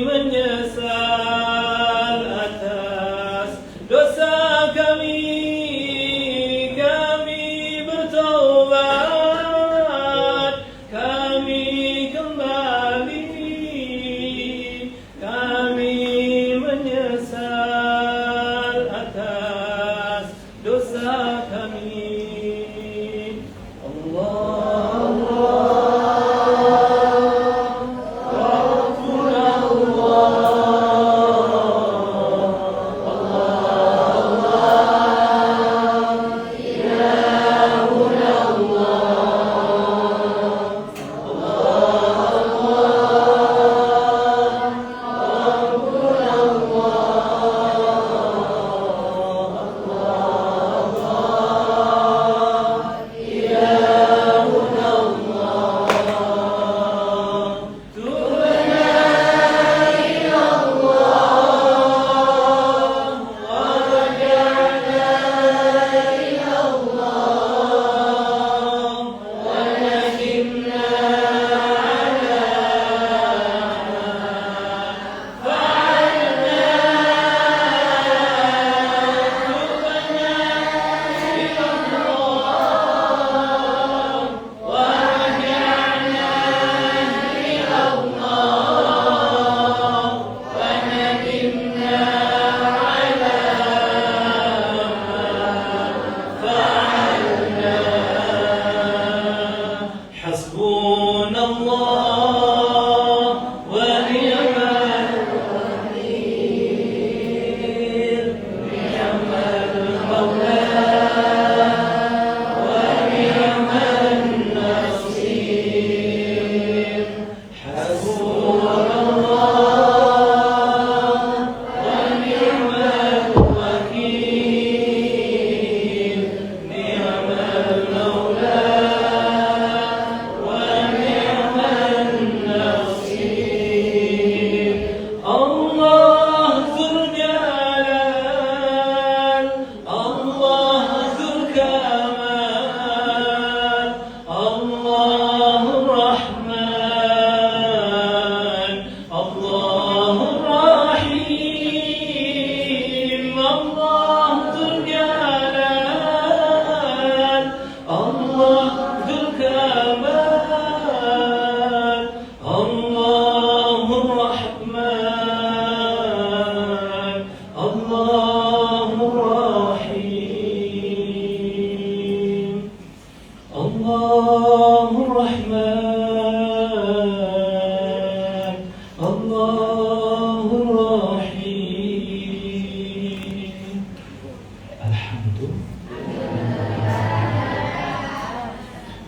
menyesal atas dosa kami bertaubat, kami kembali, kami menyesal atas dosa kami.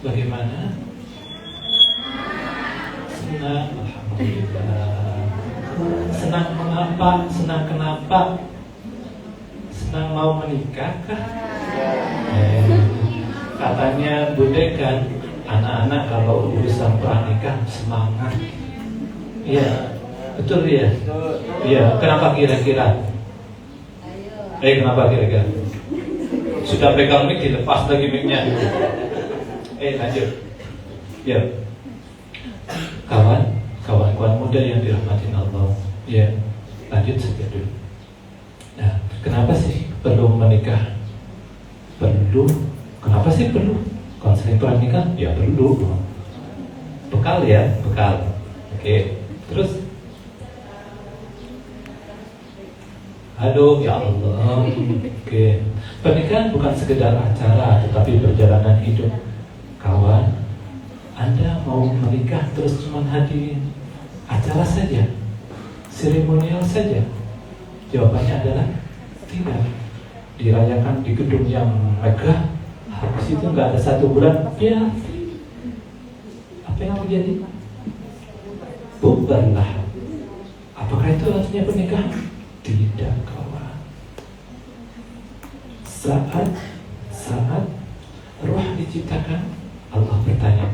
Bagaimana? Senang, alhamdulillah. Senang mengapa? Senang kenapa? Senang mau menikah kah? Katanya Bude kan, anak-anak kalau urusan pernikah semangat. Iya, betul ya? Iya, kenapa kira-kira? Kenapa kira-kira? Sudah pegang mic, dilepas lagi mic-nya. Lanjut. Ya. Kawan-kawan muda yang dirahmati Allah. Ya, lanjut saja dulu. Nah, kenapa sih perlu menikah? Perlu. Kenapa sih perlu? Konseling pernikahan? Ya perlu. Bekal ya, bekal. Oke. Terus. Aduh, ya Allah. Oke. Pernikahan bukan sekedar acara, tetapi perjalanan hidup. Kawan, Anda mau menikah terus cuma hadirin acara saja, seremonial saja? Jawabannya adalah tidak. Dirayakan di gedung yang megah, habis itu nggak ada 1 bulan, ya apa yang terjadi? Bubarlah. Apakah itu artinya pernikahan? Tidak, kawan. Saat roh diciptakan, Allah bertanya,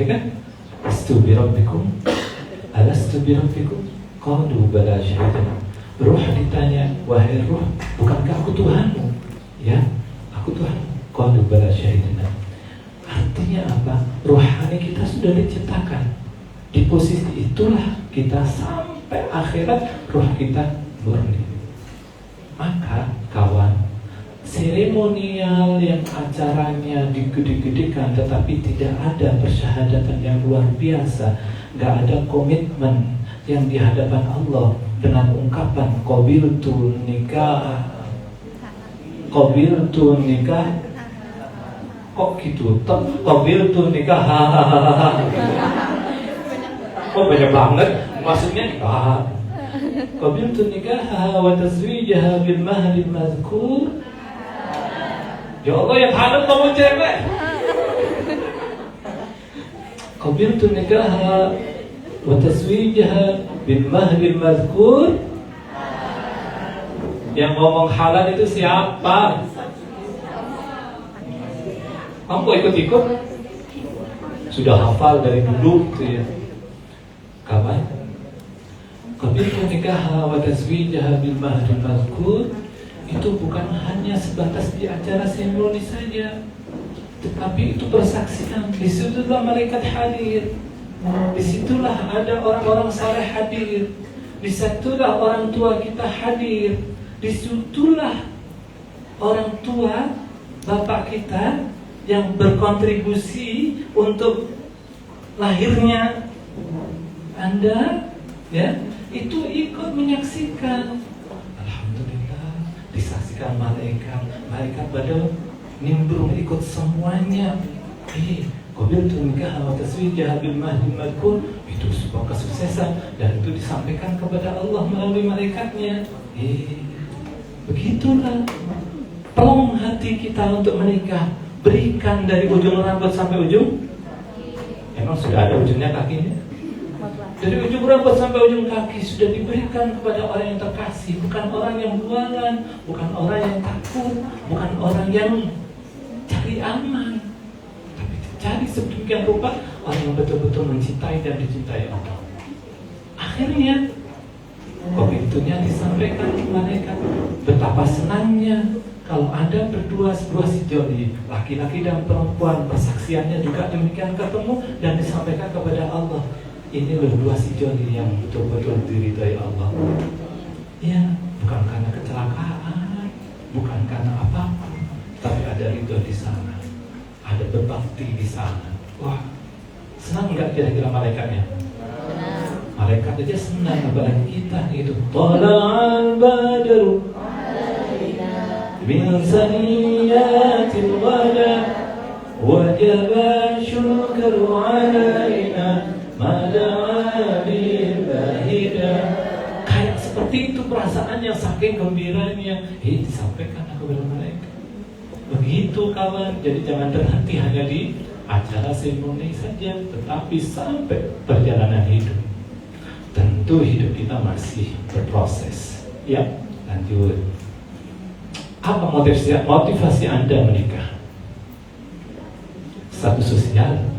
ya kan? Alastu bi rabbikum? Alastu bi rabbikum? Qalu bala syahidna. Ruh ditanya, wahai ruh, bukankah aku Tuhanmu? Ya, aku Tuhanmu. Qalu bala syahidna. Artinya apa? Rohani kita sudah diciptakan. Di posisi itulah kita sampai akhirat roh kita murni. Maka kawan, seremonial yang acaranya digede-gedekan tetapi tidak ada persyahadatan yang luar biasa, gak ada komitmen yang di hadapan Allah dengan ungkapan qabiltu nikah, qabiltu nikah, kok gitu, qabiltu nikah, oh banyak banget, maksudnya nikah, qabiltu nikah wa tazwijaha bil mahri mazkur. Ya Allah, yang hangat kamu cewek. Qabiltu nikah wa tazwijaha bil mahri mazkur. Yang ngomong halal itu siapa? Kamu kok ikut-ikut? Sudah hafal dari dulu tuh ya. Kapan? Qabiltu nikah wa tazwijaha bil mahri mazkur itu bukan hanya sebatas di acara seremoni saja, tetapi itu persaksian. Disitulah malaikat hadir, disitulah ada orang-orang saleh hadir, disitulah orang tua kita hadir, disitulah orang tua bapak kita yang berkontribusi untuk lahirnya Anda, ya, itu ikut menyaksikan. Disaksikan malaikat pada nimbrung ikut semuanya. Qabiltu nikah wa tazwijaha bil mahri mazkur, itu sebuah kesuksesan dan itu disampaikan kepada Allah melalui malaikatnya. Begitulah pelong hati kita untuk menikah. Berikan dari ujung rambut sampai ujung. Emang sudah ada ujungnya kakinya? Dari ujung rambut sampai ujung kaki sudah diberikan kepada orang yang terkasih, bukan orang yang bualan, bukan orang yang takut, bukan orang yang cari aman, tapi dicari sedemikian rupa orang yang betul-betul mencintai dan dicintai Allah. Akhirnya begitunya disampaikan ke malaikat. Betapa senangnya kalau Anda berdua sebuah sejoli, laki-laki dan perempuan, persaksiannya juga demikian ketemu dan disampaikan kepada Allah. Ini berdua sejoli yang betul-betul diridhai Allah. Ya, bukan karena kecelakaan, bukan karena apa-apa, tapi ada ridho di sana, ada berbakti di sana. Wah, senang nggak kira-kira malaikatnya? Malaikat aja senang, apalagi kita itu. Tala'al badru min saniyatil ghada wajaba syukru alaina. Kayak seperti itu perasaannya, saking gembiranya. Disampaikan kepada mereka. Begitu kawan. Jadi jangan terhenti hanya di acara seremoni saja, tetapi sampai perjalanan hidup. Tentu hidup kita masih berproses. Ya, lanjut. Apa motivasi Anda menikah? Status sosial.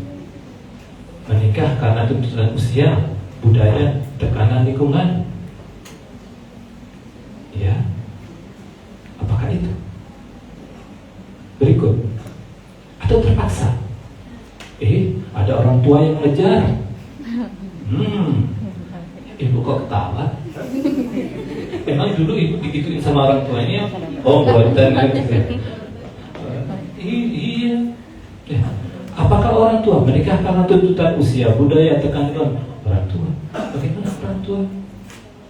Menikah karena tuntutan usia, budaya, tekanan lingkungan. Ya, apakah itu? Berikut. Atau terpaksa? Ada orang tua yang ngejar. Ibu kok ketawa? Emang dulu ibu digituin sama orang tuanya? Oh, buatan gitu. Iya. Ya. Apakah orang tua menikah karena tuntutan usia, budaya, tekanan orang tua? Bagaimana orang tua?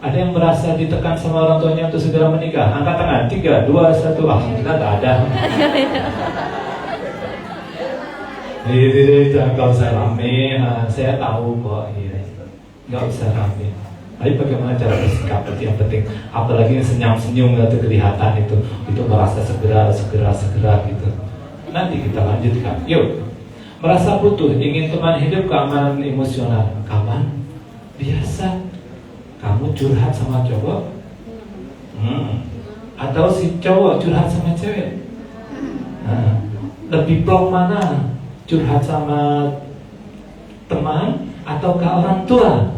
Ada yang merasa ditekan sama orang tuanya untuk segera menikah? Angkat tangan, 3, 2, 1. Alhamdulillah tak ada. Gak usah rame. Saya tahu kok. Gak usah rame. Tapi bagaimana cara bersikap itu yang penting. Apalagi senyum-senyum itu kelihatan itu merasa segera gitu. Nanti kita lanjutkan. Yuk. Merasa butuh, ingin teman hidup, keamanan emosional. Kawan, biasa kamu curhat sama cowok, atau si cowok curhat sama cewek. Lebih plong mana? Curhat sama teman atau ke orang tua?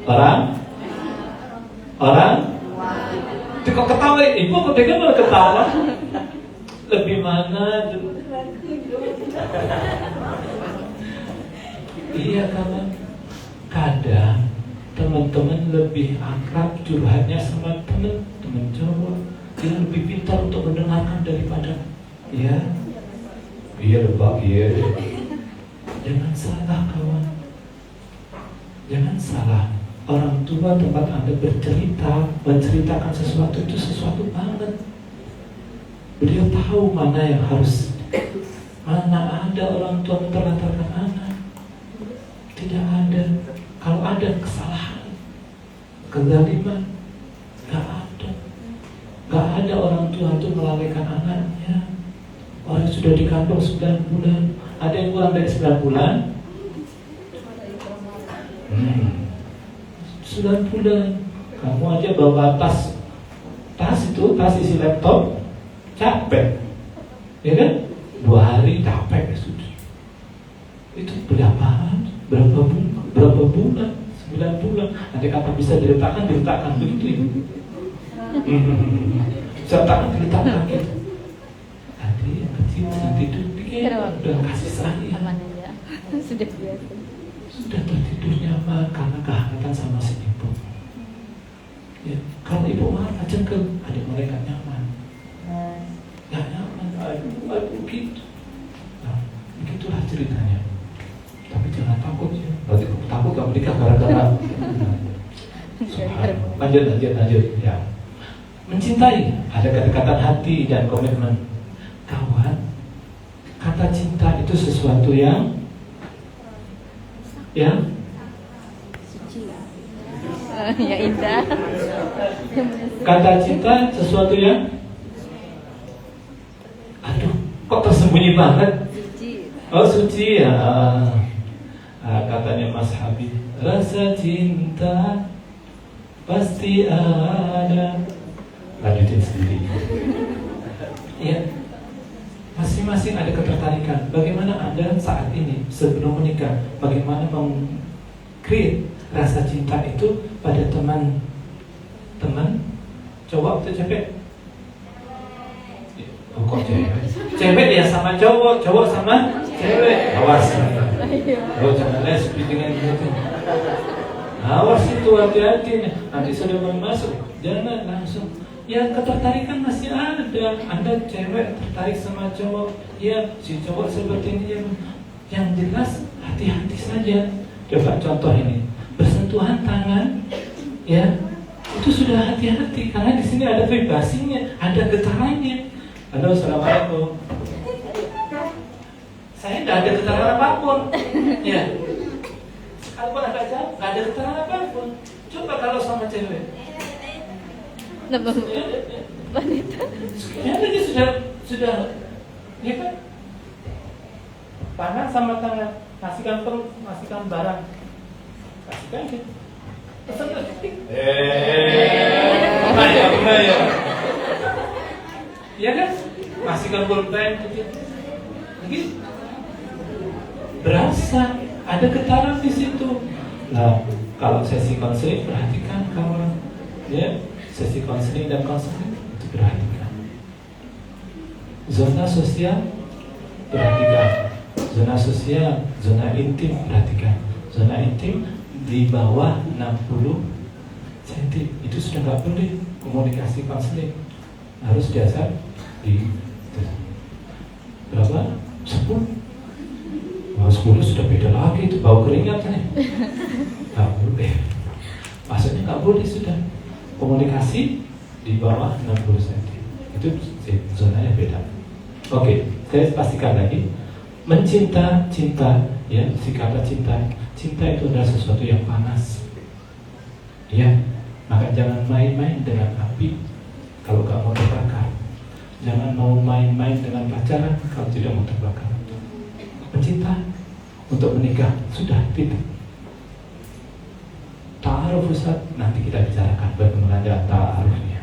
Orang? Itu kok ketawa? Ibu kok dia malah ketawa? Lebih mana? Iya kawan. Kadang teman-teman lebih akrab curhatnya sama teman cowok. Dia lebih pintar untuk mendengarkan daripada iya deh Pak, iya deh. Jangan salah kawan. Jangan salah. Orang tua tempat Anda bercerita, menceritakan sesuatu itu sesuatu banget. Beliau tahu mana yang harus, mana ada orang tua menterlantarkan anak. Tidak ada. Kalau ada kesalahan, kezaliman, gak ada. Gak ada orang tua itu melalaikan anaknya. Orang sudah dikandung 9 bulan. Ada yang kurang dari 9 bulan? 9 bulan. Kamu aja bawa tas isi laptop, capek, ya kan? 2 hari capek ya sudah. Itu berapa bulan? 9 bulan. Nanti kata bisa diletakkan begitu ya. Diletakkan gitu. Nanti yang kecil nanti duduk udah kasih sayang. Sudah biasa. Sudah tertidur nyaman karena kehangatan sama si ibu. Ya, kalau ibu marah jengkel, adik mereka nyaman. Gak nyaman, aduh gitu. Nah, begitulah ceritanya. Tapi jangan takut ya. Berarti takut gak menikah gara-gara. Lanjut ya. Mencintai, ada kedekatan hati dan komitmen. Kawan, kata cinta itu sesuatu yang suci, yang indah. Kata cinta sesuatu yang, aduh, kok tersembunyi banget? Suci. Oh suci ya. Katanya Mas Habib, rasa cinta pasti ada. Lanjutin sendiri. Ya, masing-masing ada ketertarikan. Bagaimana Anda saat ini sebelum menikah, bagaimana meng-create rasa cinta itu pada teman cowok atau cewek? Oh kok cewek? Cewek ya sama cowok sama cewek. Awas. Oh jangan lesbi dengan gitu. Awas itu, hati-hati nih. Nanti sudah mau masuk, jangan langsung. Ya ketertarikan masih ada. Anda cewek tertarik sama cowok, ya si cowok seperti ini ya. Yang jelas hati-hati saja. Coba contoh ini, bersentuhan tangan, ya itu sudah hati-hati karena di sini ada vibrasinya, ada getarannya. Halo, assalamualaikum. Saya tidak ada getaran apapun, ya. Sekalipun agak jauh, nggak ada getaran apapun. Coba kalau sama cewek. Wanita. Ya tadi sudah, ya kan? Tangan sama tangan, kasihkan perut, kasihkan barang, kasihkan gitu. Pesan lagi. Ayo. Ya kan? Kasihkan pulpen gitu. Begitu. Berasa ada getaran di situ. Nah, kalau sesi konseling perhatikan kawan, ya. Sesi konseling dan konseling itu perhatikan. Zona sosial perhatikan. Zona sosial, zona intim perhatikan. Zona intim di bawah 60 cm itu sudah nggak boleh komunikasi konseling. Harus dasar di berapa? 10. Nah, 10 sudah beda lagi itu, bau keringat nih. Nggak boleh. Maksudnya nggak boleh sudah. Komunikasi di bawah 60 cm itu zonanya beda. Oke, saya pastikan lagi. Cinta, ya, si kata cinta itu adalah sesuatu yang panas. Ya, maka jangan main-main dengan api kalau gak mau terbakar. Jangan mau main-main dengan pacaran kalau tidak mau terbakar. Mencinta untuk menikah sudah titik. Ta'aruf Ustaz, nanti kita bicarakan bagaimana ta'arufnya.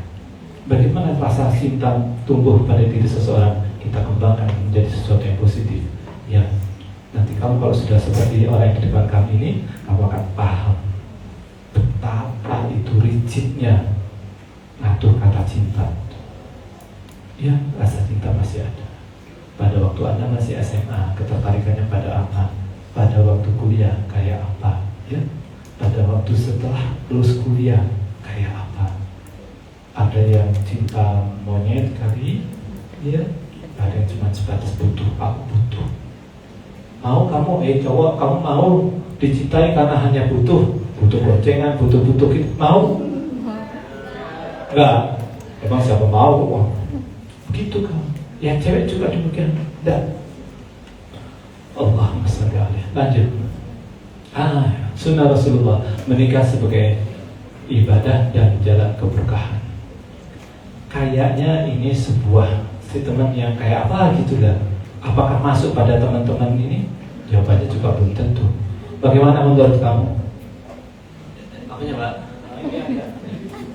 Bagaimana rasa cinta tumbuh pada diri seseorang, kita kembangkan menjadi sesuatu yang positif. Ya, nanti kamu kalau sudah seperti orang yang di depan kami ini, kamu akan paham betapa itu rigidnya ngatur kata cinta. Ya, rasa cinta masih ada. Pada waktu Anda masih SMA, ketertarikannya pada apa? pada waktu kuliah kayak apa, ya? Pada waktu setelah lulus kuliah kayak apa? Ada yang cinta monyet kali, ya? Ada yang cuma sebatas butuh, aku butuh. Mau kamu, cowok, kamu mau dicintai karena hanya butuh goncengan, butuh gitu, mau? Enggak. Emang siapa mau? Wah, begitu kamu. Yang cewek juga demikian. Enggak. Allahumma shalli alaihi. Lanjut. Sunnah Rasulullah, menikah sebagai ibadah dan jalan keberkahan. Kayaknya ini sebuah statement yang kayak apa gitu lah. Apakah masuk pada teman-teman ini? Jawabannya juga belum tentu. Bagaimana menurut kamu? Apanya Pak?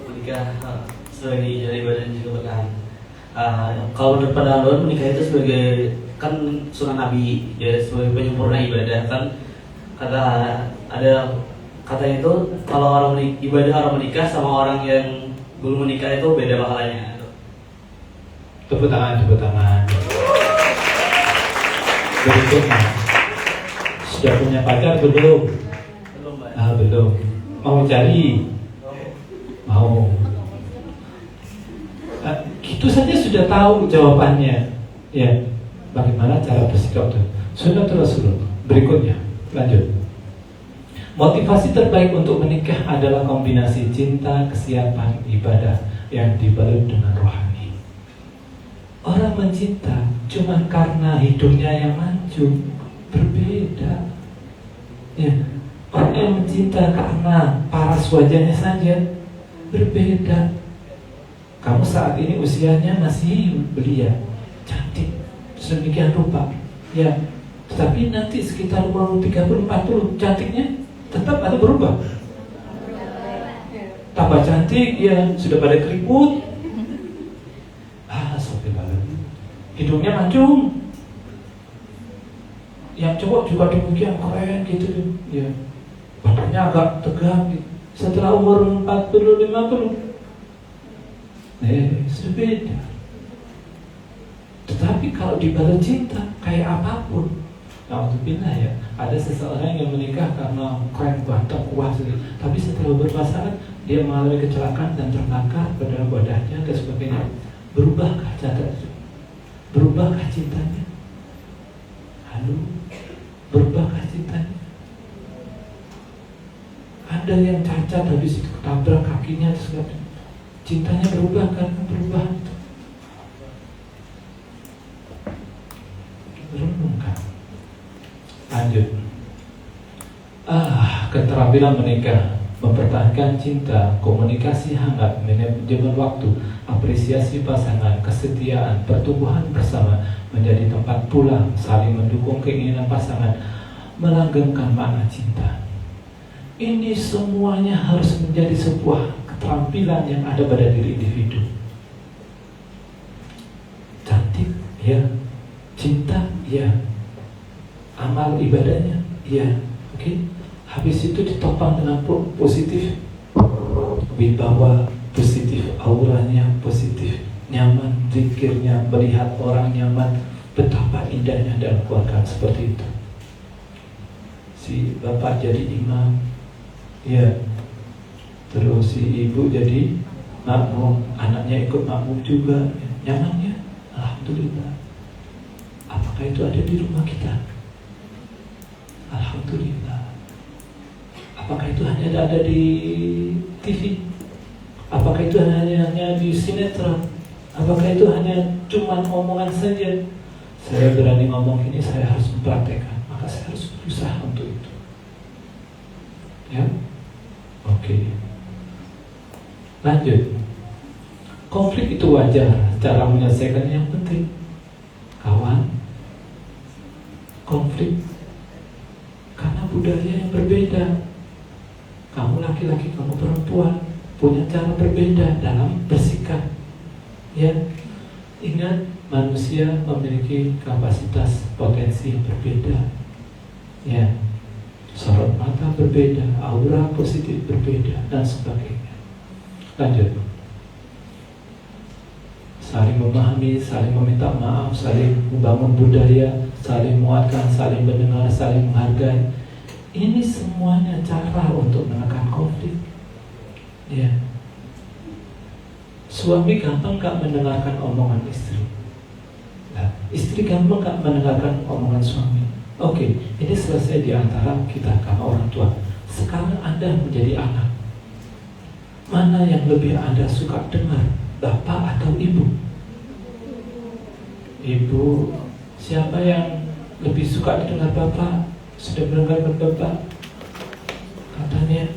Menikah sebagai jalan ibadah dan juga berkahan. Kalau menurut pandangan menikah itu sebagai kan sunnah Nabi, ya, sebagai penyempurna ibadah. Kan kata ada katanya itu kalau orang ibadah orang menikah sama orang yang belum menikah itu beda pahalanya. Tepuk tangan. Berikutnya, sudah punya pacar belum? Belum Pak. Belum. Mau cari? Mau. Gitu saja sudah tahu jawabannya. Ya, bagaimana cara bersikap itu? Sunnah Rasulullah. Berikutnya, lanjut. Motivasi terbaik untuk menikah adalah kombinasi cinta, kesiapan, ibadah yang dibalut dengan rohani. Orang mencinta cuma karena hidungnya yang maju, berbeda. Ya, orang yang mencinta karena paras wajahnya saja, berbeda. Kamu saat ini usianya masih belia, cantik, sedemikian rupa, ya. Tetapi nanti sekitar umur 30-40 cantiknya tetap ada berubah. Tambah cantik, ya, sudah pada keriput. Astagfirullahaladzim. Hidungnya mancung. Yang cowok juga demikian keren gitu, ya. Badannya agak tegak gitu. Setelah umur 40-50 sudah beda. Tetapi kalau dibalut cinta kayak apapun, alhamdulillah ya, ada seseorang yang menikah karena keren, ganteng, kuat, tapi setelah berpasangan dia mengalami kecelakaan dan terbakar pada wadahnya dan sebagainya. Berubahkah cara itu? Berubahkah cintanya? Halo, berubahkah cintanya? Ada yang cacat habis itu ketabrak kakinya terus cintanya berubah karena perubahan itu. Renungkan. Lanjut. Keterampilan menikah, mempertahankan cinta, komunikasi hangat, manajemen waktu, apresiasi pasangan, kesetiaan, pertumbuhan bersama, menjadi tempat pulang, saling mendukung keinginan pasangan, melanggengkan makna cinta. Ini semuanya harus menjadi sebuah keterampilan yang ada pada diri individu. Cantik, ya. Cinta, ya. Amal ibadahnya, ya. Oke. Habis itu ditopang dengan positif, wibawa positif, auranya positif, nyaman, zikirnya, melihat orang nyaman. Betapa indahnya dalam keluarga seperti itu. Si bapak jadi imam, ya. Terus si ibu jadi makmum, anaknya ikut makmum juga, nyaman ya, alhamdulillah. Apakah itu ada di rumah kita? Alhamdulillah. Apakah itu hanya ada di TV? Apakah itu hanya di sinetron? Apakah itu hanya cuma omongan saja? Saya berani ngomong ini, saya harus mempraktekkan, maka saya harus berusaha untuk itu. Ya, oke. Lanjut. Konflik itu wajar, cara menyelesaikan yang penting. Kawan, konflik karena budaya yang berbeda. Kamu laki-laki, kamu perempuan, punya cara berbeda dalam bersikap. Ya, ingat manusia memiliki kapasitas potensi yang berbeda. Ya, sorot mata berbeda, aura positif berbeda, dan sebagainya. Lanjut. saling memahami, saling meminta maaf, saling membangun budaya, saling menguatkan, saling mendengar, saling menghargai. Ini semuanya cara untuk menekan konflik. Ya. Suami gampang gak mendengarkan omongan istri. Nah, istri gampang gak mendengarkan omongan suami. Oke, ini selesai di antara kita karena orang tua. Sekarang Anda menjadi anak. Mana yang lebih Anda suka dengar, bapak atau ibu? Ibu. Siapa yang lebih suka didengar bapak? Sudah mendengarkan bapak? Katanya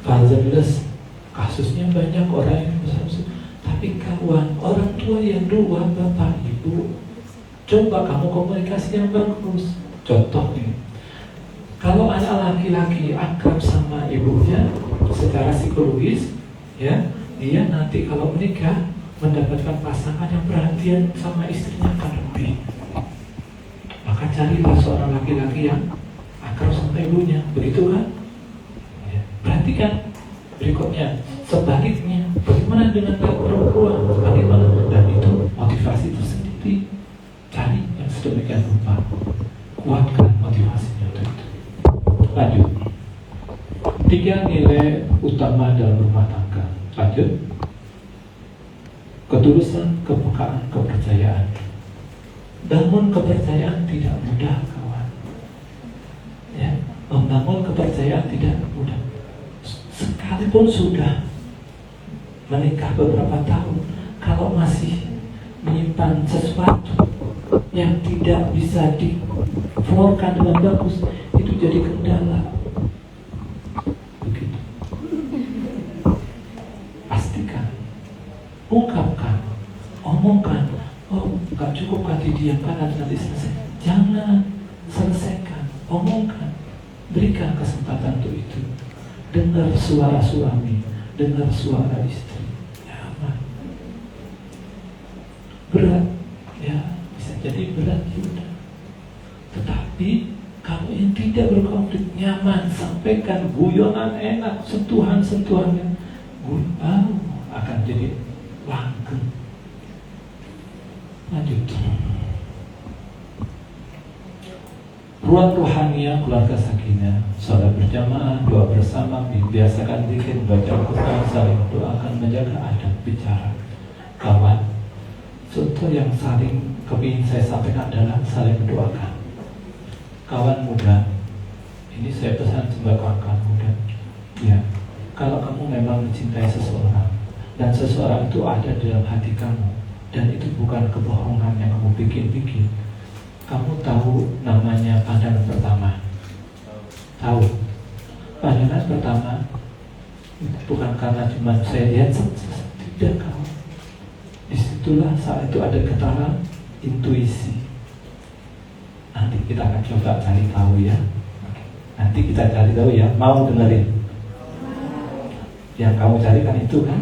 fatherless. Kasusnya banyak orang yang besar. Tapi kawan, orang tua yang dua, bapak, ibu, coba kamu komunikasi yang bagus. Contoh nih, kalau anak laki-laki akrab sama ibunya secara psikologis, ya, dia nanti kalau menikah mendapatkan pasangan yang perhatian sama istrinya akan lebih. Maka carilah seorang laki-laki yang akrab sama ibunya, begitu kan? Ya. Perhatikan berikutnya, sebaliknya, bagaimana dengan perempuan? Bagaimana? Dan itu motivasi tersendiri. Cari yang sedemikian rupa, kuatkan motivasinya untuk itu. Lanjut. 3 nilai utama dalam rumah tangga. Lanjut. Ketulusan, kepekaan, kepercayaan. Bangun kepercayaan tidak mudah, kawan. Ya, membangun kepercayaan tidak mudah. Sekalipun sudah menikah beberapa tahun, kalau masih menyimpan sesuatu yang tidak bisa diflorkan dengan bagus, itu jadi kendala. Begitu. Pastikan, ungkapkan, omongkan. Oh, gak cukup kan didiamkan nanti selesai. Jangan, selesaikan, omongkan, berikan kesempatan untuk itu. Dengar suara suami, dengar suara istri. Nyaman. Berat, ya bisa jadi berat juga. Tetapi kalau yang tidak berkonflik, nyaman, sampaikan, guyonan enak, sentuhan-sentuhan yang akan jadi langgeng. Lanjut. Ruang rohania keluarga sakinah, salat berjamaah, doa bersama, biasakan zikir, baca Al-Quran, saling mendoakan, menjaga adab bicara. Kawan, contoh yang saling kepingin saya sampaikan adalah saling mendoakan. Kawan muda, ini saya pesan sebagai kawan muda. Ya, kalau kamu memang mencintai seseorang dan seseorang itu ada dalam hati kamu, dan itu bukan kebohongan yang kamu bikin-bikin. Kamu tahu namanya pandangan pertama? Tahu? Pandangan pertama bukan karena cuma saya lihat, tidak kamu. Disitulah saat itu ada kata intuisi. Nanti kita akan coba cari tahu ya. Nanti kita cari tahu ya. Mau dengerin? Yang kamu cari kan itu kan?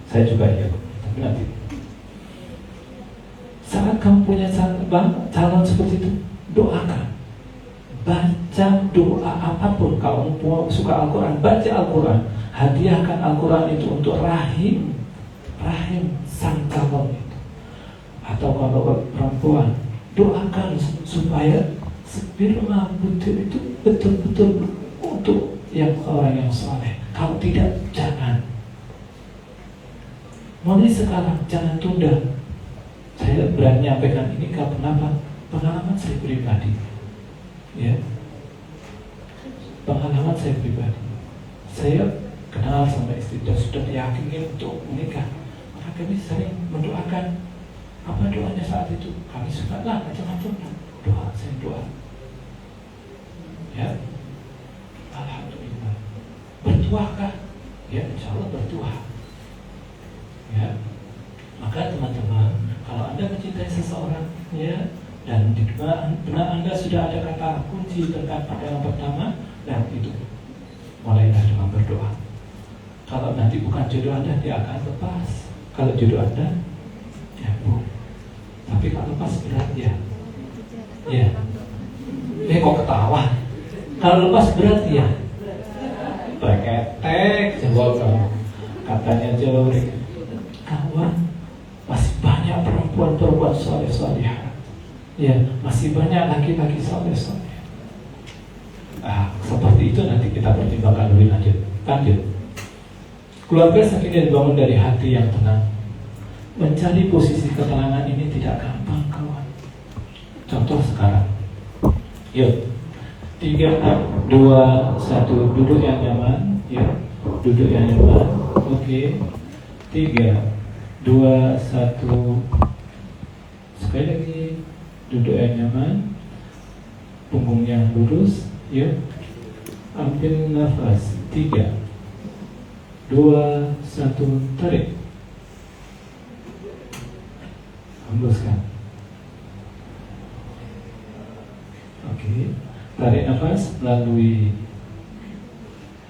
Saya juga ya. Tapi nanti saat kamu punya calon seperti itu, doakan. Baca doa apapun. Kalau kamu suka Al-Quran, baca Al-Quran. Hadiahkan Al-Quran itu untuk rahim sang calon itu. Atau kalau perempuan, doakan supaya sperma butir itu betul-betul untuk yang orang yang saleh. Kalau tidak, jangan. Mulai sekarang, jangan tunda. Saya berani menyampaikan ini karena pengalaman saya pribadi, ya. Pengalaman saya pribadi. Saya kenal sama istri dan sudah yakin untuk menikah. Maka kami sering mendoakan. Apa doanya saat itu? Kami suka lah macam-macam doa. Saya doa. Ya, alhamdulillah. Bertuahkah? Ya, insya Allah bertuah. Ya, maka teman-teman, kalau Anda mencintai seseorang, ya, dan di benak Anda sudah ada kata kunci terkait pandangan pertama, dan itu mulailah dengan berdoa. Kalau nanti bukan jodoh Anda, dia akan lepas. Kalau jodoh Anda, ya bu. Tapi kalau lepas berat ya, ya. Kok ketawa? Kalau lepas berat ya. Paketek, jawab kamu. Katanya jawab, kawan masih banyak Ya, masih banyak laki-laki soleh. Seperti itu nanti kita pertimbangkan lebih lanjut. Keluarga sakinah dibangun dari hati yang tenang. Mencari posisi ketenangan ini tidak gampang, kawan. Contoh sekarang. Yuk, 3, 2, 1, duduk yang nyaman. Ya, duduk yang nyaman. Oke. 3, 2, 1. Sekali lagi, duduk yang nyaman. Punggungnya lurus. Yuk, ambil nafas. 3, 2, 1, tarik. Hembuskan. Oke, tarik nafas melalui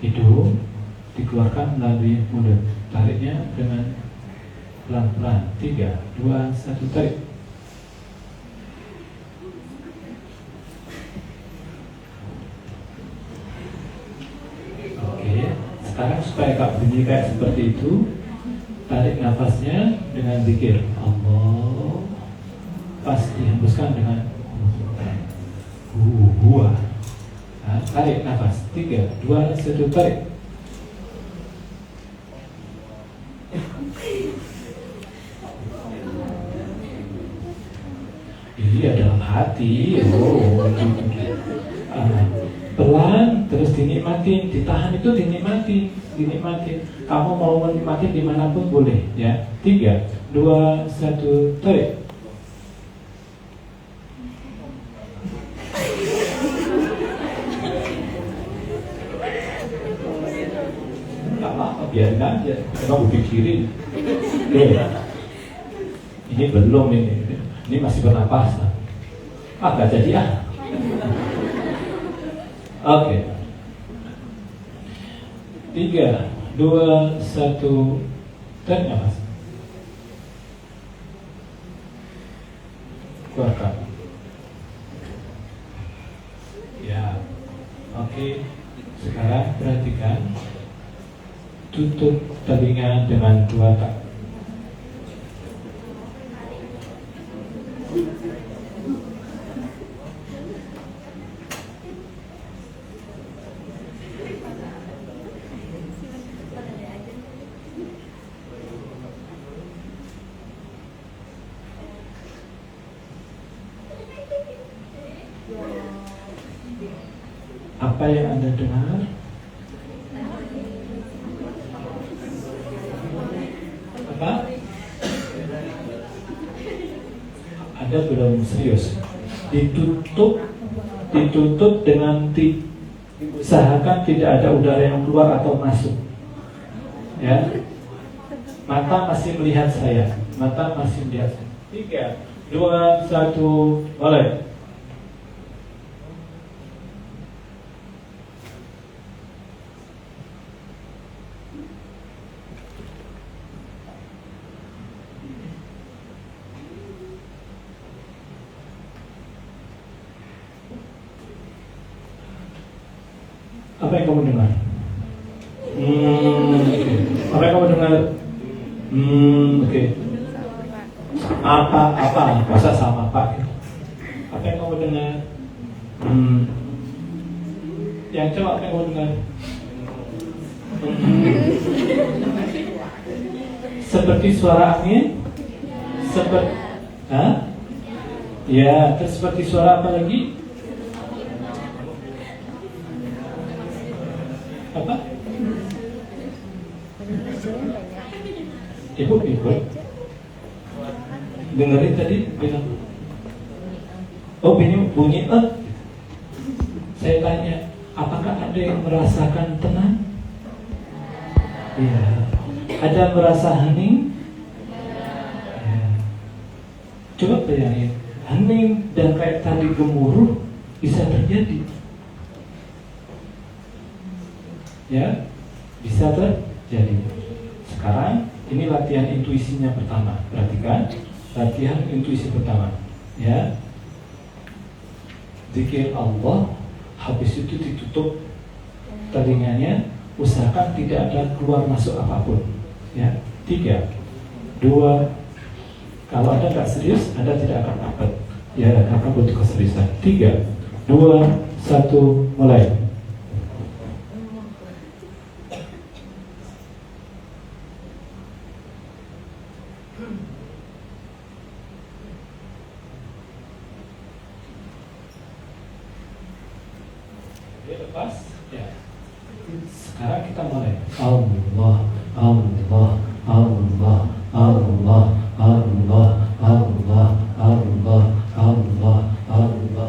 hidung, dikeluarkan melalui mulut. Tariknya dengan pelan-pelan. 3, 2, 1, tarik. Oke, sekarang supaya Kak bunyi kayak seperti itu, tarik nafasnya dengan zikir Allah, pas dihembuskan dengan huwa. Nah, tarik nafas. 3, 2, 1, tarik. Iya, dalam hati. Pelan, terus dinikmatin, ditahan itu dinikmatin. Kamu mau menikmati dimanapun boleh, ya. 3, 2, 1, tarik. Gak apa-apa, biarin aja. Kamu pikirin. Ini belum ini masih bernapas. Gak jadi. Oke. 3, 2, 1, tarik nafas. Keluarkan. Ya. Oke. Sekarang perhatikan. Tutup telinga dengan 2 tak. Apa yang Anda dengar? Apa? Anda belum serius. Ditutup dengan usahakan tidak ada udara yang keluar atau masuk. Ya. Mata masih melihat saya. 3, 2, 1, mulai. Apa yang kamu dengar? Apa yang kamu dengar? Oke. Apa? Masa sama Pak? Apa yang kamu dengar? Yang coba apa yang kamu dengar? Seperti suara angin? Ya, terus seperti suara apa lagi? Apa? Ibu dengerin tadi bilang, bunyi Saya tanya, apakah ada yang merasakan tenang? Iya. Ada merasa hening? Ya. Coba bayangin, hening dan kayak tadi gemuruh bisa terjadi. Ya, bisa terjadi. Sekarang ini latihan intuisinya pertama. Perhatikan, latihan intuisi pertama. Ya, zikir Allah, habis itu ditutup telinganya, usahakan tidak ada keluar masuk apapun. Ya, 3, 2. Kalau Anda nggak serius, Anda tidak akan dapat. Ya, akan butuh keseriusan. 3, 2, 1, mulai. Lepas, ya. Sekarang kita mulai. Allah, Allah, Allah, Allah, Allah, Allah, Allah, Allah, Allah.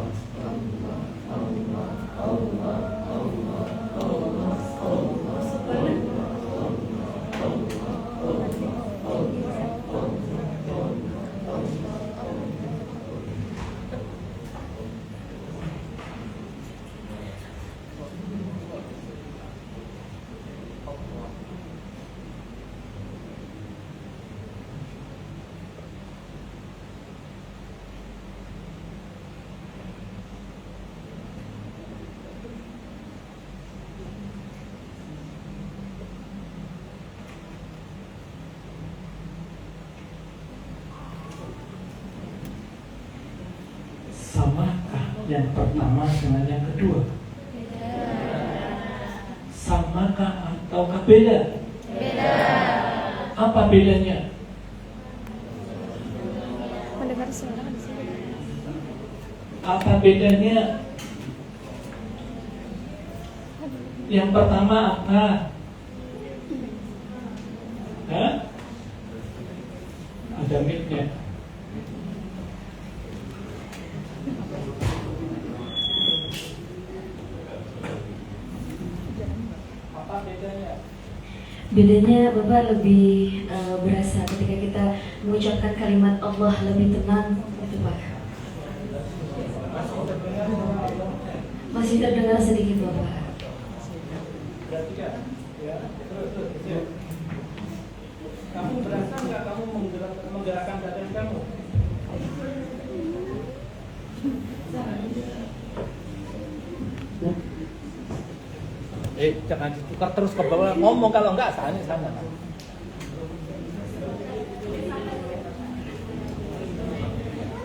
Samakah yang pertama dengan yang kedua? Samakah ataukah beda? Beda. Apa bedanya? Mendengar suara di sini. Apa bedanya? Yang pertama apa? Hah? Ada mic-nya. Apa bedanya? Bedanya Bapak lebih berasa ketika kita mengucapkan kalimat Allah lebih tenang, itu Pak. Masih terdengar sedikit Bapak. Berarti ya. Terus. Kamu berasa nggak kamu menggerakkan badan kamu? Jangan ditukar terus ke bawah, ngomong kalau enggak sana.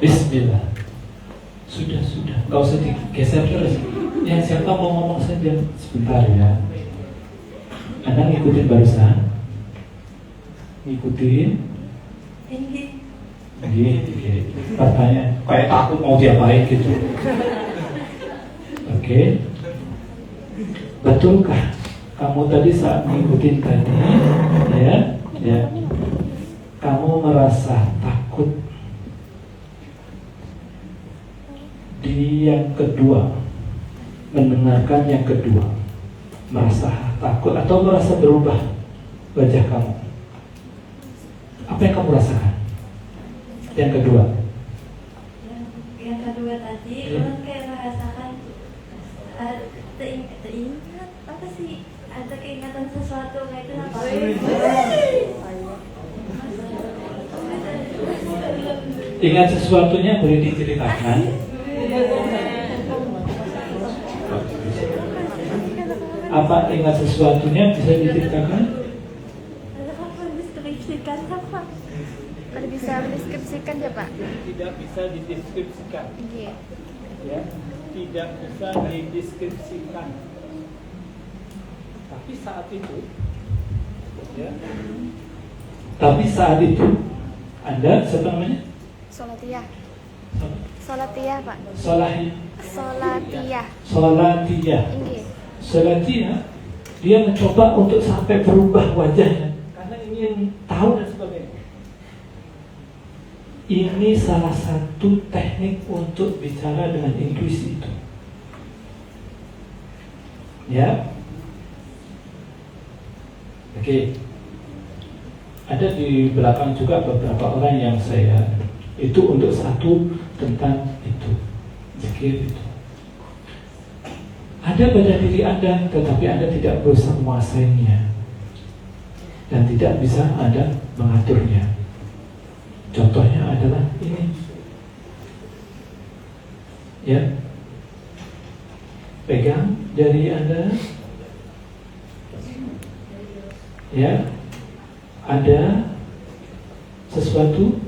Bismillah. Sudah. Gak usah digeser terus. Ya, siapa mau ngomong saja sebentar ya. Anda ngikutin barusan? Ngikutin? Ini. Pertanyaan kayak takut mau diapain gitu. Oke. Betulkah kamu tadi saat mengikuti tadi, ya, kamu merasa takut di yang kedua, mendengarkan yang kedua, merasa takut atau merasa berubah wajah kamu? Apa yang kamu rasakan? Yang kedua? Yang kedua tadi, orang kayak merasakan teringat apa sih? Ada keingatan sesuatu kayak itu apa? Ingat sesuatunya boleh diceritakan? Apa ingat sesuatunya bisa diceritakan? Kalau bisa mendeskripsikan ya Pak? Tidak bisa dideskripsikan. Iya. Ya, tidak bisa dideskripsikan. Tapi saat itu, ya, Tapi saat itu Anda siapa namanya? Solatiyah. Solatiyah Pak. Solatiyah. Solatiyah. Iya. Solatiyah, dia mencoba untuk sampai berubah wajahnya karena ingin tahu dan sebagainya. Ini salah satu teknik untuk bicara dengan intuisi itu. Ya. Oke. Ada di belakang juga beberapa orang yang saya itu untuk satu tentang itu, zikir itu. Ada pada diri Anda, tetapi Anda tidak berusaha menguasainya dan tidak bisa Anda mengaturnya. Contohnya adalah ini, ya, pegang jari Anda, ya, ada sesuatu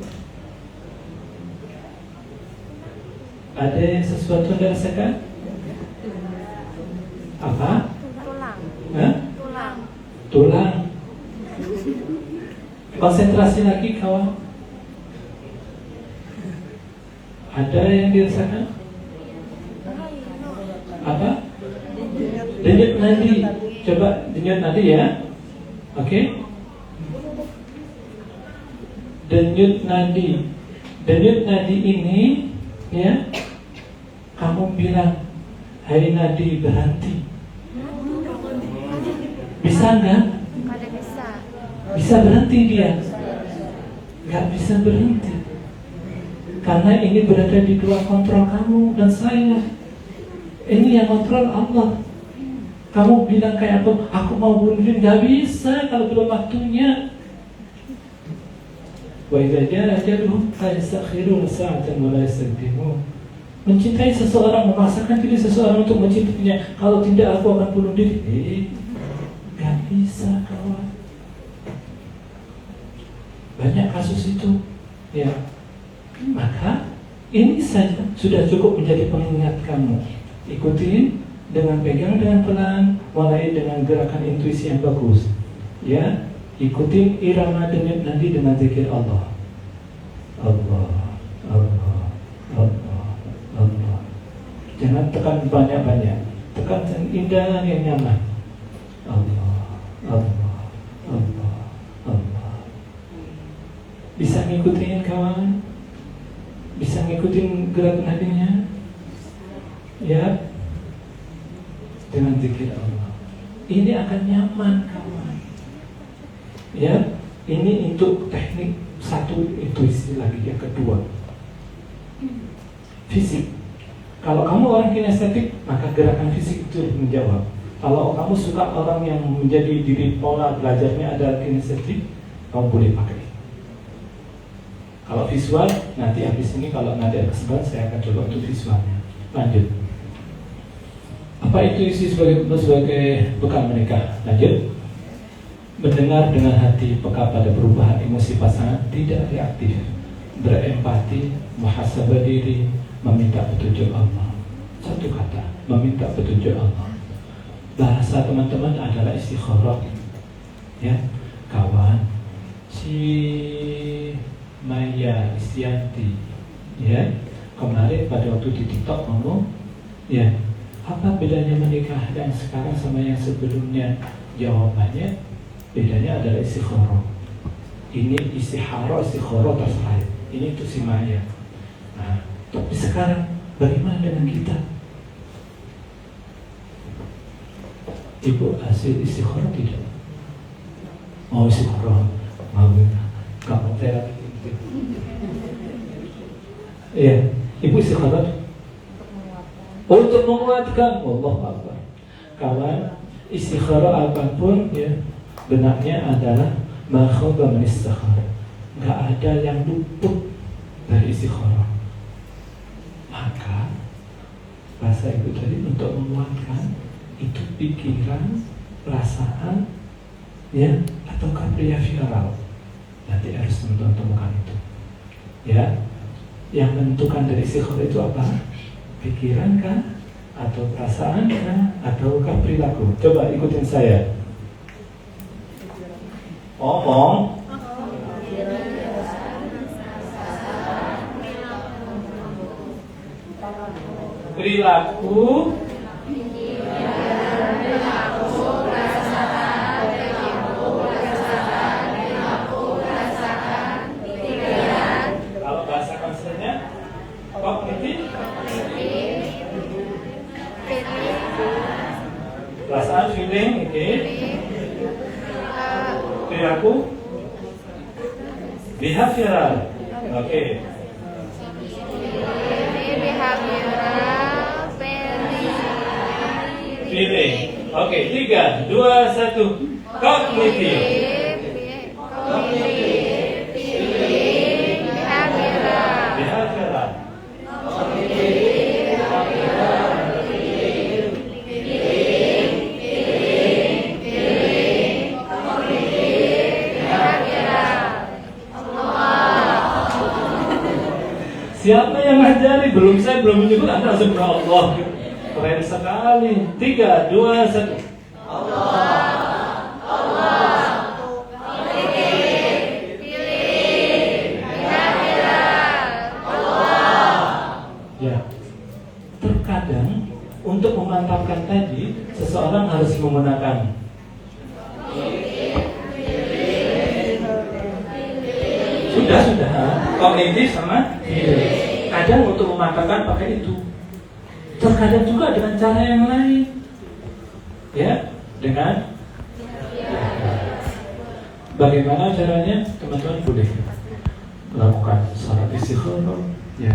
Ada sesuatu yang dirasakan? Apa? Tulang. Hah? Tulang. Tulang. Konsentrasi lagi kawan. Ada yang dirasakan? Apa? Denyut nadi. Coba denyut nadi ya. Oke. Denyut nadi. Denyut nadi ini ya, kamu bilang, hai nadi berhenti. Bisa nggak? Kada bisa. Bisa berhenti dia? Nggak bisa berhenti. Karena ini berada di luar kontrol kamu dan saya. Ini yang kontrol Allah. Kamu bilang kayak aku mau bunuh diri, nggak bisa kalau belum waktunya. Wa idza jaa ajaluhum la yastakhiruna sa'atan wa la yastaqdimun. Mencintai seseorang, memaksakan diri seseorang untuk mencintainya, kalau tidak aku akan bunuh diri. Nggak bisa kawan. Banyak kasus itu, ya. Maka ini saja sudah cukup menjadi pengingat kamu. Ikutin dengan pegang dengan pelan, mulai dengan gerakan intuisi yang bagus. Ya, ikutin irama denyut nadi dengan zikir Allah. Allah, Allah, Allah, Allah. Jangan tekan banyak-banyak. Tekan yang indah, yang nyaman. Allah, Allah, Allah, Allah. Bisa ngikutin kawan? Bisa ngikutin gerak nadinya? Ya, dengan zikir Allah. Ini akan nyaman kawan. Ya, ini untuk teknik satu, intuisi lagi. Yang kedua, fisik. Kalau kamu orang kinestetik, maka gerakan fisik itu menjawab. Kalau kamu suka orang yang menjadi diri pola belajarnya ada kinestetik, kamu boleh pakai. Kalau visual, nanti habis ini kalau nanti ada kesempatan saya akan coba untuk visualnya. Lanjut. Apa itu isi sebagai bekal menikah? Lanjut. Mendengar dengan hati, peka pada perubahan emosi pasangan, tidak reaktif, berempati, muhasabah diri, meminta petunjuk Allah. Satu kata, meminta petunjuk Allah. Bahasa teman-teman adalah istikharah. Ya, kawan, si Maya Istianti, ya, kemarin pada waktu di TikTok ngomong, ya, apa bedanya menikah yang sekarang sama yang sebelumnya? Jawabannya, bedanya adalah istikharah. Ini istikharah terserah. Ini itu si Maya. Nah, tapi sekarang bagaimana dengan kita? Ibu hasil istikharah tidak? Mau istikharah, mau kamu terapi. Iya, ibu istikharah untuk menguatkan. Allah Akbar. Kawan, istikharah apapun ya, benarnya adalah ma khaba man istakhara. Enggak ada yang luput dari istikharah. Maka bahasa ibu tadi untuk menguatkan itu pikiran, perasaan, ya, ataukah pria viral. Nanti harus temukan itu. Ya, yang menentukan dari istikharah itu apa? Pikiran kah? Atau perasaan kah? Ataukah perilaku? Coba ikutin saya. Ngomong. Perilaku. Kalau bahasa konselnya kognitif, perasaan, feeling, oke. Perilaku, behavioral, oke. Feeling, oke. 3, 2, 1. Kognitif. Behavioral. Siapa yang ngajari? saya belum menyebut, Anda langsung bilang Allah. Keren sekali. 3, 2, 1. Ya. Terkadang untuk memantapkan tadi, seseorang harus menggunakan sudah kognitif sama feeling. Kadang untuk memantapkan pakai itu. Terkadang juga dengan cara yang lain. Ya, dengan bagaimana caranya? Teman-teman boleh melakukan salat istikharah. Ya.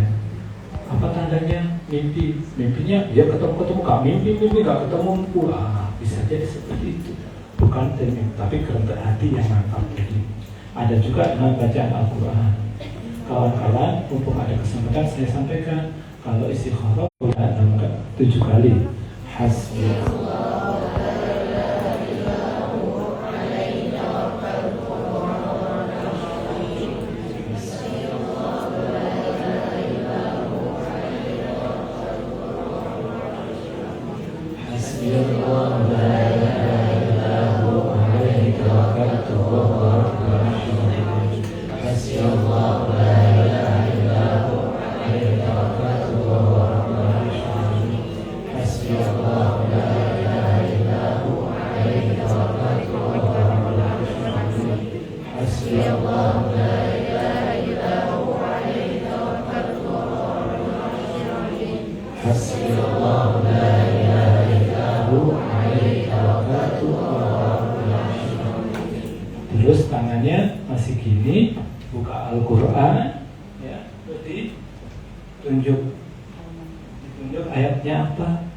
Apa tandanya? Mimpinya dia ketemu gak mimpi gak ketemu pula. Bisa jadi seperti itu. Bukan termim, tapi kerendah hati yang mantap. Jadi ada juga dengan bacaan Al-Quran. Kawan-kawan, mumpung ada kesempatan saya sampaikan, kalau istikharah 7 kali. Hasbunallah. Terus tangannya masih gini, buka Al-Quran, ya, ditunjuk ayatnya apa,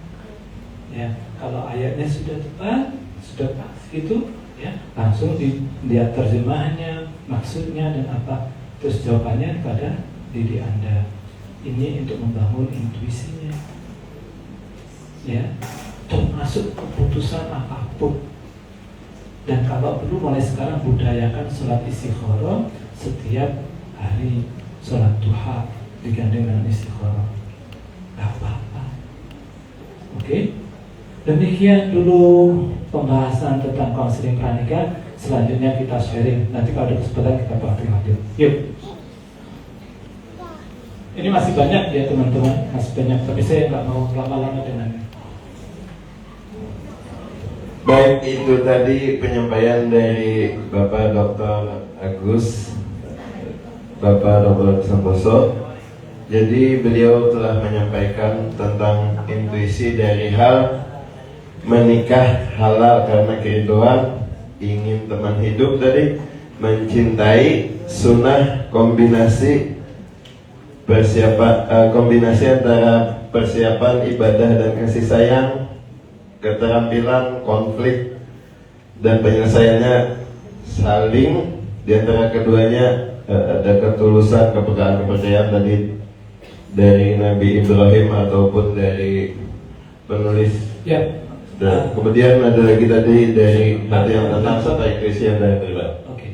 ya. Kalau ayatnya sudah tepat, sudah pas gitu, ya, langsung dilihat terjemahannya, maksudnya dan apa. Terus jawabannya pada diri Anda. Ini untuk membangun intuisinya, ya, termasuk keputusan apapun. Dan kalau perlu mulai sekarang budayakan sholat istikharah setiap hari, sholat duha digandeng dengan istikharah. Gak apa-apa. Oke? Demikian dulu pembahasan tentang konseling pernikahan. Selanjutnya kita sharing. Nanti kalau ada kesempatan kita praktik. Yuk. Ini masih banyak ya teman-teman, masih banyak. Tapi saya nggak mau lama-lama dengannya. Baik, itu tadi penyampaian dari Bapak Dr. Agus, Bapak Dr. Santoso. Jadi beliau telah menyampaikan tentang intuisi dari hal menikah halal karena kerinduan, ingin teman hidup tadi, mencintai, sunnah, kombinasi kombinasi antara persiapan ibadah dan kasih sayang, keterampilan, konflik, dan penyelesaiannya saling. Di antara keduanya ada ketulusan, kepercayaan tadi dari Nabi Ibrahim ataupun dari penulis. Ya. Dan kemudian ada lagi tadi dari hati yang tenang serta intuisi yang dari pribadi. Oke.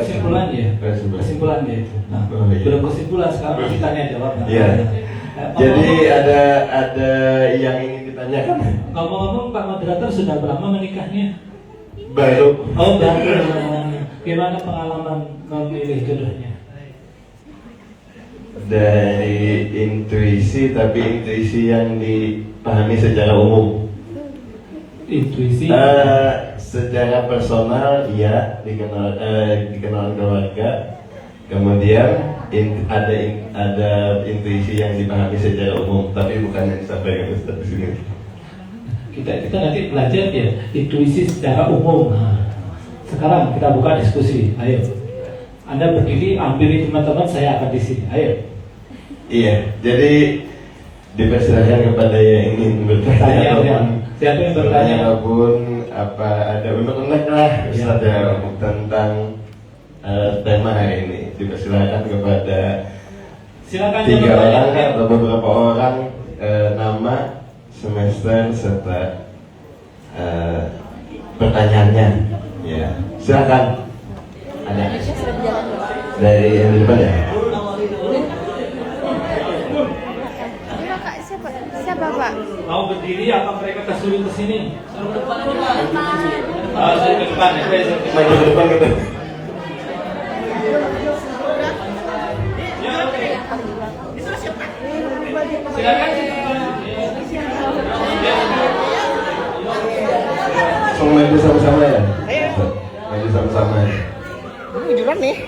Kesimpulan ya. Kesimpulan ya itu. Nah, belum kesimpulan, sekarang masih tanya jawab. Iya. Jadi ada yang ingin ditanyakan. Ngomong-ngomong, Pak Moderator sudah berapa menikahnya? Baru. Oh, baru. Gimana pengalaman memilih jodohnya? Dari intuisi, tapi intuisi yang dipahami secara umum. Intuisi? Secara personal, ya, dikenal keluarga. Kemudian ada intuisi yang dipahami secara umum, tapi bukan yang disampaikan Ustaz di sini. Kita nanti belajar ya intuisi secara umum. Nah, sekarang kita buka diskusi. Ayo, Anda berdiri, ambil teman-teman, saya akan di sini. Ayo. Iya, jadi dipersilakan kepada yang ingin bertanya siapa yang bertanya? Apapun, apa ada unek-unek lah Ustaz ya tentang tema hari ini. Dipersilakan kepada Silakan 3 orang atau beberapa orang, nama, semester serta pertanyaannya. Ya, silakan. Ada dari yang di depan ya. Pak. Mau berdiri apa mereka kesuruh ke sini? Suruh ke depan aja, Pak. Suruh ke depan ya. Maju ke depan gitu. Ya, oke. Silakan. Mau maju sama-sama ya? Maju sama-sama ya. Juran nih.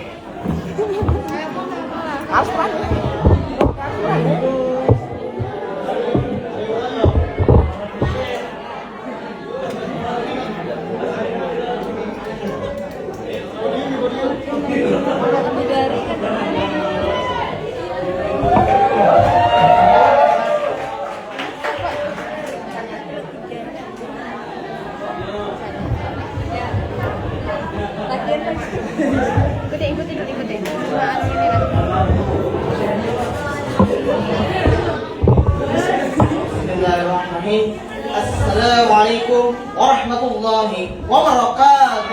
Harus kan? Ikutin. Cuma ini lah. Bismillahirrahmanirrahim. Assalamualaikum warahmatullahi wabarakatuh.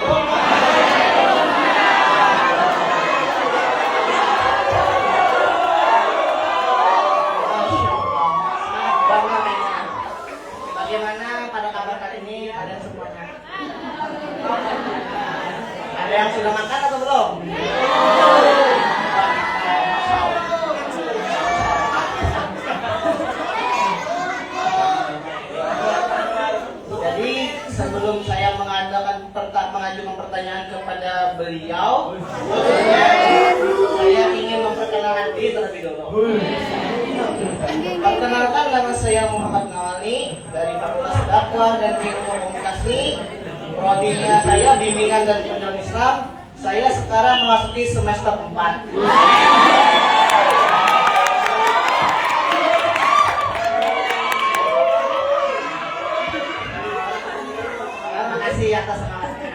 Bagaimana pada kabar kali ini kalian semuanya? Ada yang sudah makan atau belum? Jadi sebelum saya mengajukan pertanyaan kepada beliau, saya ingin memperkenalkan diri terlebih dulu. Perkenalkan, nama saya Muhammad Nawali dari Fakultas Dakwah dan Ilmu Komunikasi. Prodinya saya Bimbingan dan Pendidikan Islam. Saya sekarang memasuki semester 4. Terima kasih atas semangatnya.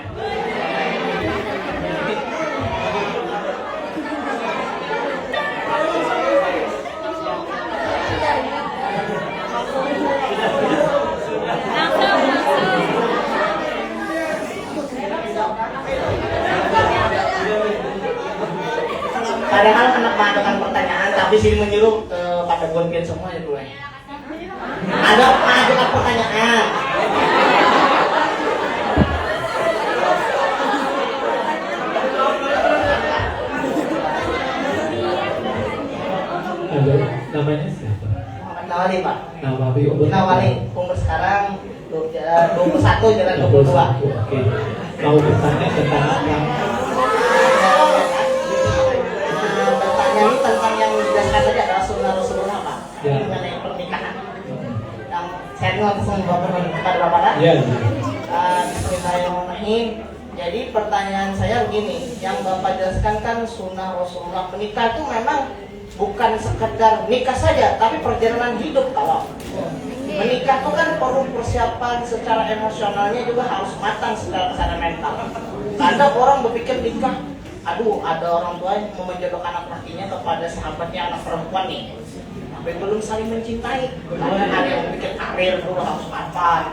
Padahal anak mengadakan pertanyaan, tapi sini menyuruh pada gonken semua ya gue. Ada mengajukan pertanyaan. Halo, namanya siapa? Muhammad Nawali, Pak. Nawali. Nawali, umur sekarang 21 jalan 22. Oke. Mau bertanya tentang apa? Pertanyaan ini tentang yang dijelaskan tadi adalah sunnah Rasulullah, Pak. Ya. Mengenai pernikahan. Yang saya langsung bawa kepada Bapak. Ya. Bismillahirrahmanirrahim. Jadi pertanyaan saya begini, yang Bapak jelaskan kan sunnah Rasulullah menikah itu memang bukan sekedar nikah saja, tapi perjalanan hidup. Kalau menikah itu kan perlu persiapan secara emosionalnya juga harus matang secara mental. Ada orang berpikir nikah, aduh ada orang tua yang mau menjodohkan anak lakinya kepada sahabatnya anak perempuan nih, tapi belum saling mencintai. Karena ada yang berpikir karir dulu harus mapan.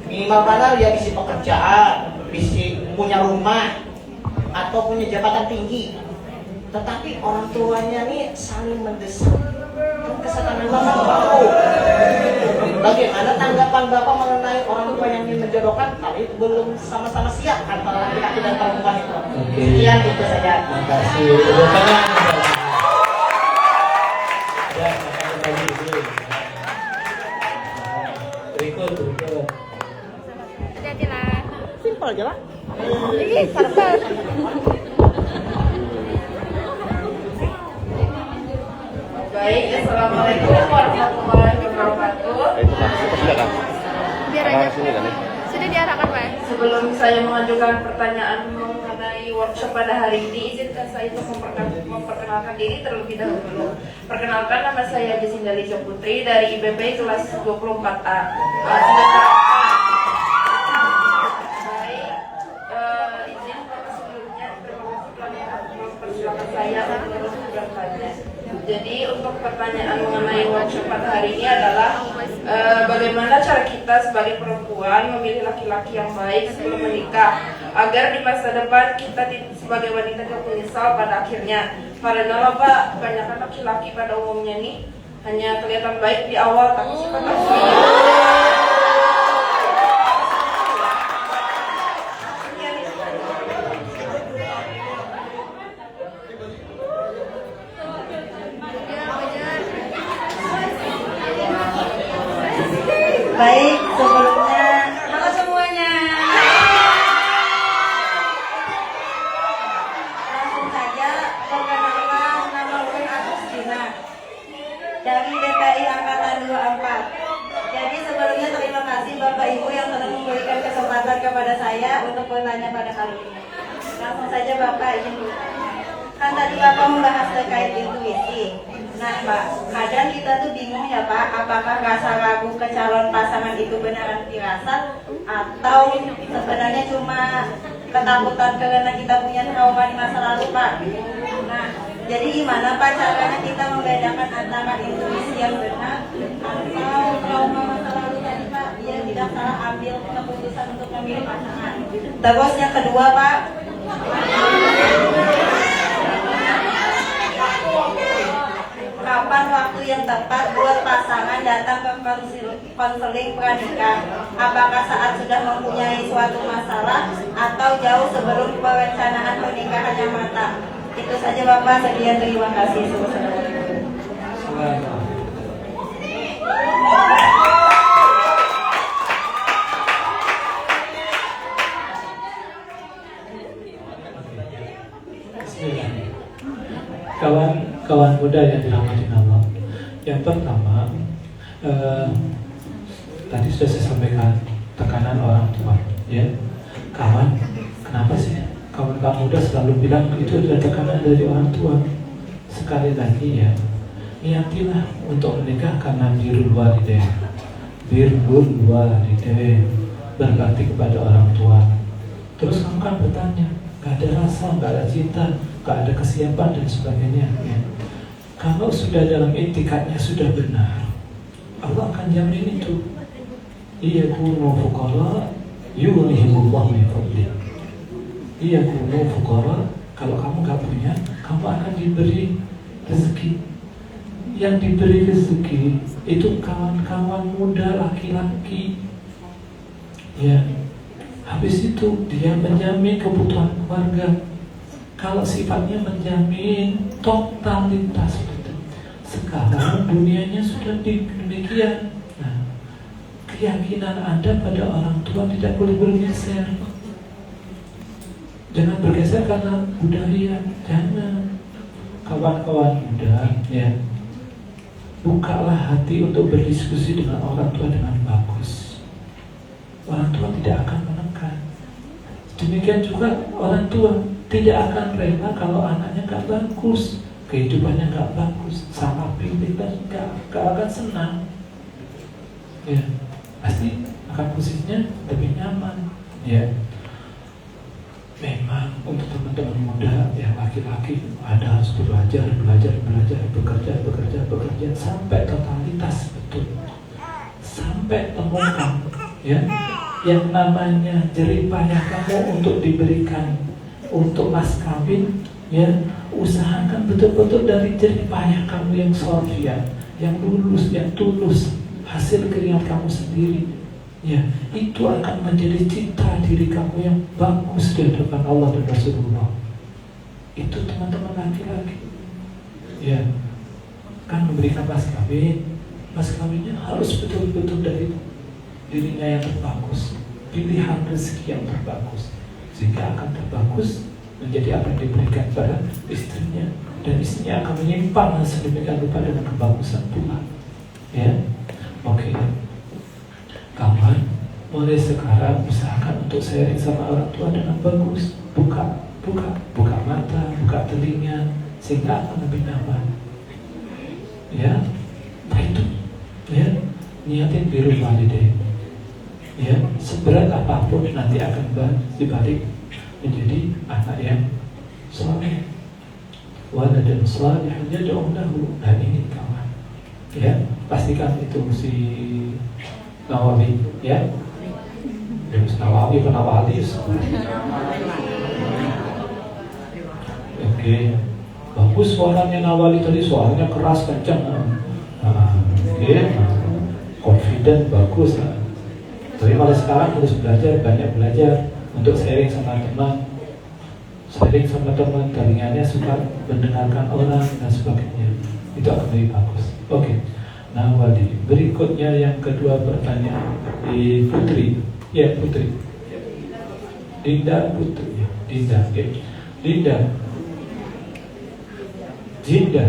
Minimal padahal dia bisa pekerjaan, bisa punya rumah, atau punya jabatan tinggi. Tetapi orang tuanya nih saling mendesak. Kesadaran Bapak tahu. Bagaimana tanggapan Bapak mengenai orang tua yang ingin menjodohkan tapi belum sama-sama siap antara laki-laki dan perempuan itu? Oke. Sekian itu saja. Terima kasih. Bertanya. Ya, makanya dulu. Berikut. Hati-hati lah. Simpel aja lah. Ih, sarpel. Baik, assalamualaikum warahmatullahi wabarakatuh. Biar aja. Sudah diarahkan, Pak. Sebelum saya mengajukan pertanyaan mengenai workshop pada hari ini, izinkan saya untuk memperkenalkan diri terlebih dahulu. Perkenalkan, nama saya Jacinda Licia Putri dari IBP kelas 24A. Izin Bapak sebelumnya, terima kasih telah mempersilakan saya untuk bertanya. Jadi untuk pertanyaan mengenai workshop pada hari ini adalah bagaimana cara kita sebagai perempuan memilih laki-laki yang baik sebelum menikah agar di masa depan kita sebagai wanita tidak menyesal pada akhirnya. Karena Pak, kebanyakan laki-laki pada umumnya nih hanya kelihatan baik di awal tapi sifat aslinya baik. Sebelumnya halo semuanya, langsung saja perkenalkan, nama saya Agustina dari DPI Angkatan 24. Jadi sebelumnya terima kasih Bapak Ibu yang telah memberikan kesempatan kepada saya untuk bertanya pada kali ini. Langsung saja Bapak izin dulu. Kan tadi Bapak membahas terkait intuisi. Nah Pak, kadang kita tuh bingung ya Pak, apakah rasa ragu ke calon pasangan itu beneran firasat atau sebenarnya cuma ketakutan karena kita punya trauma di masa lalu Pak. Nah, jadi gimana Pak caranya kita membedakan antara intuisi yang benar atau trauma masa lalu tadi Pak, biar tidak salah ambil keputusan untuk memilih pasangan. Terus yang kedua Pak, kapan waktu yang tepat buat pasangan datang ke konseling pranikah? Apakah saat sudah mempunyai suatu masalah atau jauh sebelum perencanaan pernikahan yang matang? Itu saja Bapak, sekian, terima kasih. Kawan muda yang dirahmati Allah, yang pertama tadi sudah saya sampaikan tekanan orang tua, ya kawan. Kenapa sih kawan muda selalu bilang itu adalah tekanan dari orang tua? Sekali lagi ya, niatilah untuk menikah karena birrul walidain, berbakti kepada orang tua. Terus kamu kan bertanya, gak ada rasa, gak ada cinta, gak ada kesiapan dan sebagainya ya. Kalau sudah dalam etikanya sudah benar, Allah akan jamin itu. Iyakunu fuqara yughnihimullahu min fadlih. Iyakunu fuqara, kalau kamu gak punya, kamu akan diberi rezeki. Yang diberi rezeki itu kawan-kawan muda laki-laki. Ya, habis itu dia menjamin kebutuhan keluarga. Kalau sifatnya menjamin totalitas itu. Sekarang dunianya sudah demikian. Nah, keyakinan Anda pada orang tua tidak boleh bergeser. Jangan bergeser karena budaya. Jangan. Kawan-kawan muda, ya, bukalah hati untuk berdiskusi dengan orang tua dengan bagus. Orang tua tidak akan menekan. Demikian juga orang tua tidak akan rela kalau anaknya gak bagus, kehidupannya gak bagus, sama pilih dan gak akan senang. Ya, pasti akan posisinya lebih nyaman. Ya, memang untuk teman-teman muda yang laki-laki ada harus belajar, bekerja sampai totalitas betul, sampai temukan ya yang namanya jerih payah kamu untuk diberikan untuk mas kawin, ya usahakan betul-betul dari jerih payah kamu yang sorfian, yang lulus, yang tulus, hasil keringat kamu sendiri. Ya, itu akan menjadi citra diri kamu yang bagus di hadapan Allah dan Rasulullah. Itu teman-teman laki-laki. Ya, kan memberikan mas kawinnya harus betul-betul dari dirinya yang terbagus, pilihan rezeki yang terbagus, sehingga akan terbagus menjadi apa yang diberikan pada istrinya, dan istrinya akan menyimpan sedemikian rupa dengan kebagusan pula. Ya, oke. Kawan, mulai sekarang usahakan untuk sharing sama orang tua dengan bagus, buka mata, buka telinga, sehingga akan lebih nyaman. Ya, itu, ya, niatin birrul walidain. Ya, seberat apapun nanti akan dibalik menjadi anak yang saleh. Waladan salihan yad'u lahu. Nah ini kawan, ya pastikan itu si Nawawi, ya. Terus Nawawi apa Nawali? Oke, bagus suaranya Nawawi tadi, suaranya keras kencang. Nah, ya, confident, bagus lah. Tapi kalau sekarang harus belajar, banyak belajar untuk sharing sama teman, telinganya suka mendengarkan orang dan sebagainya. Itu akan lebih bagus. Oke. Nah, Wadi, berikutnya yang kedua pertanyaan di Putri. Ya, Putri. Dinda Putri. Dinda. Ya. Dinda. Jinda.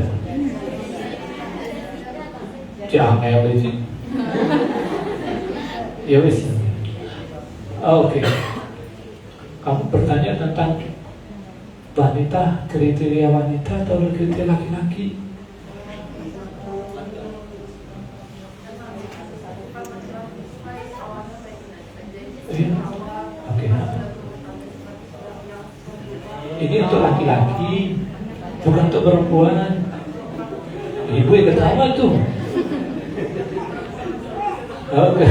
Jangan ini. Ya wis. Oke. Kamu bertanya tentang wanita, kriteria wanita atau kriteria laki-laki? Iya. Oke. Ini untuk laki-laki, bukan untuk perempuan. Ibu yang ketawa itu. Oke.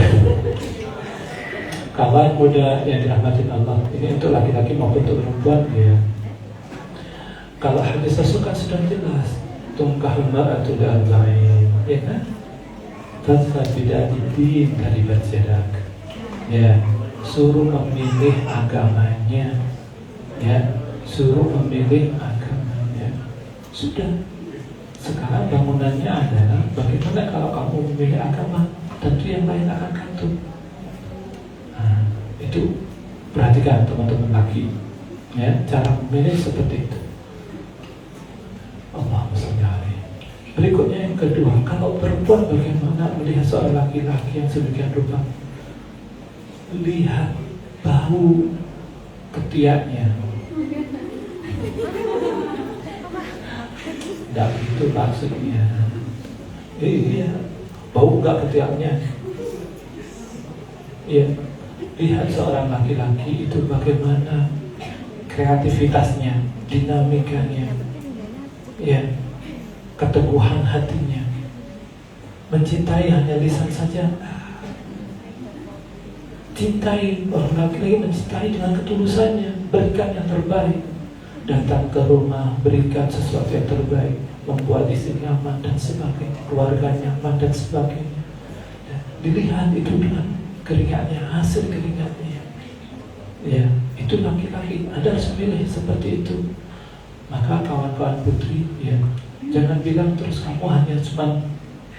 Kawan muda yang dirahmati Allah, ini untuk laki-laki maupun untuk perempuan ya. Kalau hadis Rasul kan sudah jelas, tungkahul mar'atu li'arba'in, ya kan? Fadfar bid'ati dari berjarak. Ya, suruh memilih agamanya. Ya, suruh memilih agamanya. Sudah. Sekarang bangunannya adalah bagaimana kalau kamu memilih agama, tentu yang lain akan kantuk. Nah, itu perhatikan teman-teman laki, ya, cara memilih seperti itu. Allahumma sholli alaihi. Berikutnya yang kedua, kalau perempuan bagaimana melihat seorang laki-laki yang sedemikian rupa? Lihat bahu ketiaknya. Tidak itu maksudnya. Iya, bau enggak ketiaknya. Iya, lihat seorang laki-laki itu bagaimana kreativitasnya, dinamikanya, ya, keteguhan hatinya. Mencintai hanya lisan saja. Cintai orang laki-laki, mencintai dengan ketulusannya, berikan yang terbaik. Datang ke rumah, berikan sesuatu yang terbaik, membuat istri nyaman dan sebagainya, keluarga nyaman dan sebagainya. Dilihat itu dengan keringatnya, hasil keringatnya. Ya, itu laki-laki. Anda harus memilih seperti itu. Maka kawan-kawan putri, ya, jangan bilang terus kamu hanya cuma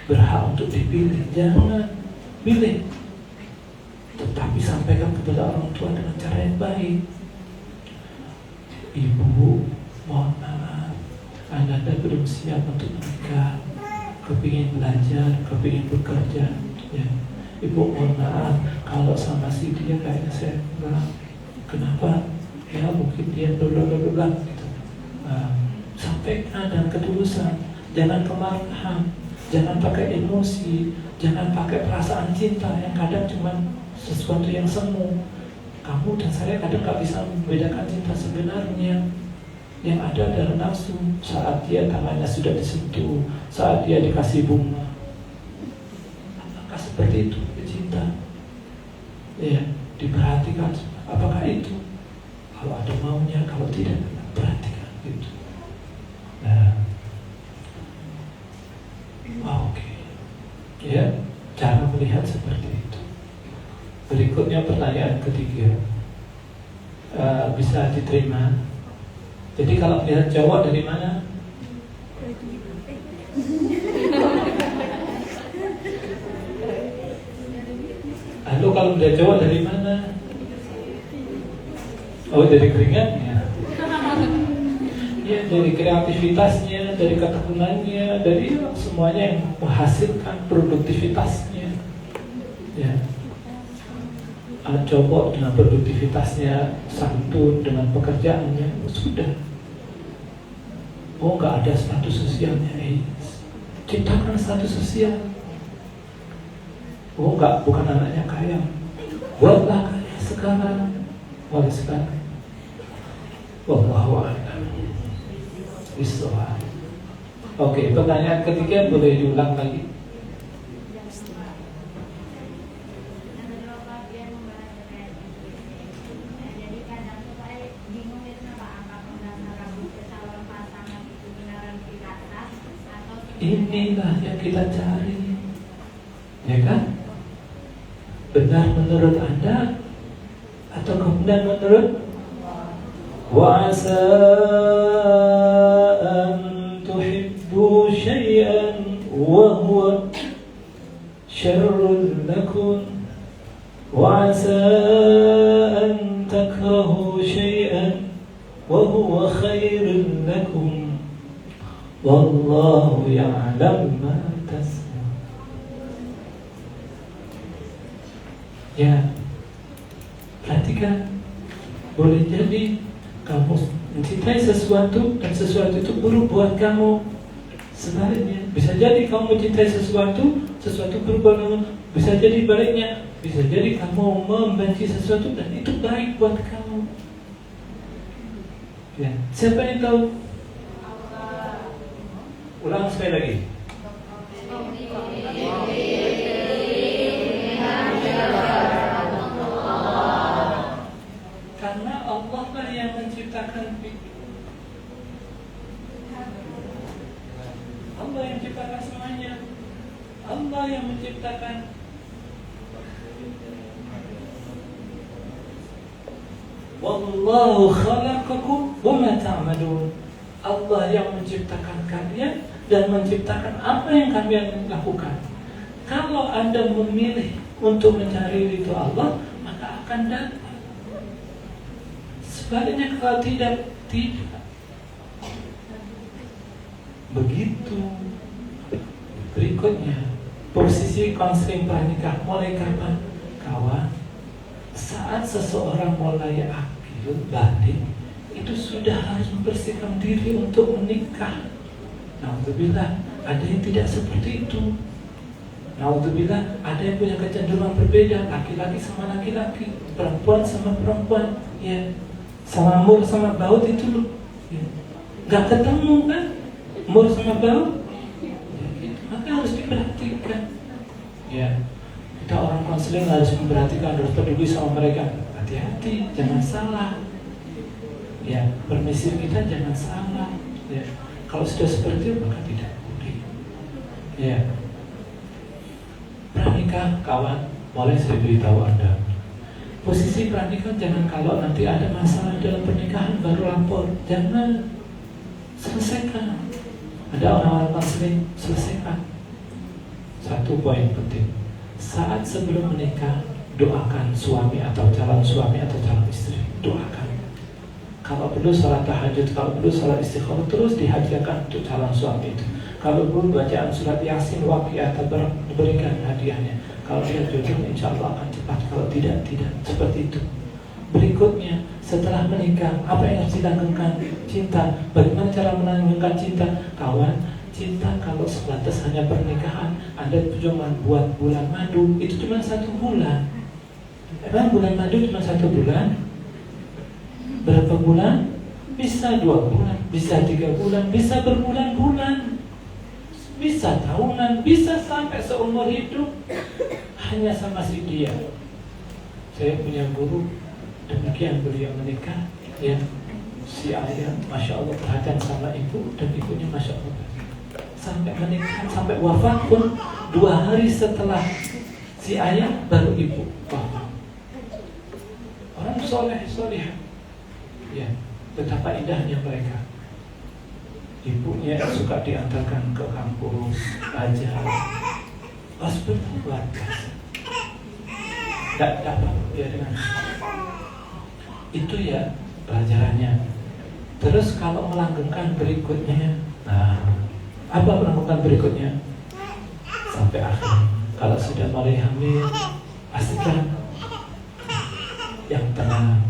berhak untuk dipilih. Jangan pilih, tetapi sampaikan kepada orang tua dengan cara yang baik. Ibu, mohon maaf, Anda belum siap untuk menikah, kepingin belajar, kepingin bekerja, ya. Ibu mohon maaf, kalau sama si dia kayaknya saya kurang. Kenapa? Ya mungkin dia blablabla gitu. Sampaikan dengan ketulusan, jangan kemarahan, jangan pakai emosi, jangan pakai perasaan cinta yang kadang cuma sesuatu yang semu. Kamu dan saya kadang gak bisa membedakan cinta sebenarnya. Yang ada adalah nafsu. Saat dia tangannya sudah disentuh, saat dia dikasih bunga, apakah seperti itu cinta? Ya, diperhatikan. Apakah itu? Kalau ada maunya, kalau tidak, perhatikan itu. Nah, oke. Ya, cara melihat seperti itu. Berikutnya pertanyaan ketiga, bisa diterima. Jadi kalau melihat cowok dari mana? Lalu kalau melihat cowok dari mana? Oh, dari keringatnya. Ya, dari kreativitasnya, dari ketekunannya, dari semuanya yang menghasilkan produktivitasnya. Ya. Coba dengan produktivitasnya, santun dengan pekerjaannya, sudah. Oh, nggak ada status sosialnya, ciptakan status sosial. Oh, nggak, bukan anaknya kaya, buatlah kaya sekarang, mulai sekarang. Wallahu a'lam bishawab. Oke, pertanyaan ketiga boleh diulang lagi. Inilah yang kita cari. Benar menurut Anda atau benar menurut wa asa an tuhibbu syai'an wa huwa syarrun lakum wa asa an takrahu syai'an wa huwa khairun lakum wallahu ya'lam ma tasna'un. Ya, perhatikan, boleh jadi kamu mencintai sesuatu dan sesuatu itu buruk buat kamu. Sebaliknya, bisa jadi kamu mencintai sesuatu, sesuatu buruk buat kamu. Bisa jadi baliknya, bisa jadi kamu membenci sesuatu dan itu baik buat kamu. Ya, siapa yang tahu? Ulang sekali lagi. Karena Allah lah yang menciptakan, Allah yang menciptakan semuanya, Allah yang menciptakan. Wallahu khalaqakum wa ma ta'malun. Allah yang menciptakan kalian dan menciptakan apa yang kalian lakukan. Kalau Anda memilih untuk mencari ridho Allah, maka akan dapat. Sebaliknya kalau tidak. Begitu. Berikutnya, posisi konseling pranikah mulai kapan? Kawan, saat seseorang mulai akil balik, itu sudah harus membersihkan diri untuk menikah. Naudzubillah, ada yang tidak seperti itu. Naudzubillah, ada yang punya kecenderungan berbeda, laki-laki sama laki-laki, perempuan sama perempuan, ya. Sama mur sama baut itu loh, ya. Gak ketemu kan, mur sama baut, ya, gitu. Maka harus diperhatikan. Ya, kita orang konseling harus memperhatikan, harus peduli sama mereka. Hati-hati, jangan salah. Ya, permisi kita jangan salah. Ya, kalau sudah seperti itu maka tidak boleh. Ya, pranikah kawan, boleh saya beritahu Anda. Posisi pranikah jangan kalau nanti ada masalah dalam pernikahan baru lapor. Jangan, selesaikan. Ada orang-orang konseling, selesaikan. Satu poin penting. Saat sebelum menikah, doakan suami atau calon suami atau calon istri. Doakan. Kalau perlu salat tahajud, kalau perlu salat istighfar, terus dihadirkan untuk calon suami itu. Kalau perlu bacaan surat Yasin, Waqiah, Tabarak, diberikan hadiahnya. Kalau dia jodoh, insya Allah akan cepat. Kalau tidak, tidak. Seperti itu. Berikutnya, setelah menikah, apa yang harus dilanggengkan? Cinta. Bagaimana cara melanggengkan cinta? Kawan, cinta kalau sebatas hanya pernikahan, Anda cuma buat bulan madu, itu cuma 1 bulan. Emang bulan madu cuma 1 bulan? Berapa bulan? Bisa 2 bulan, bisa 3 bulan, bisa berbulan-bulan, bisa tahunan, bisa sampai seumur hidup. Hanya sama si dia. Saya punya guru, demikian beliau menikah, ya, si ayah, masya Allah perhatian sama ibu, dan ibunya masya Allah. Sampai menikah, sampai wafat pun 2 hari setelah si ayah baru ibu wafat. Orang soleh, ya, betapa indahnya mereka. Ibunya suka diantarkan ke kampus, ajar, seperti luar biasa. Tidak dapat ya dengan itu ya pelajarannya. Terus kalau melanggengkan berikutnya, nah, apa melanggengkan berikutnya? Sampai akhir. Kalau sudah mulai hamil, pastikan yang tenang,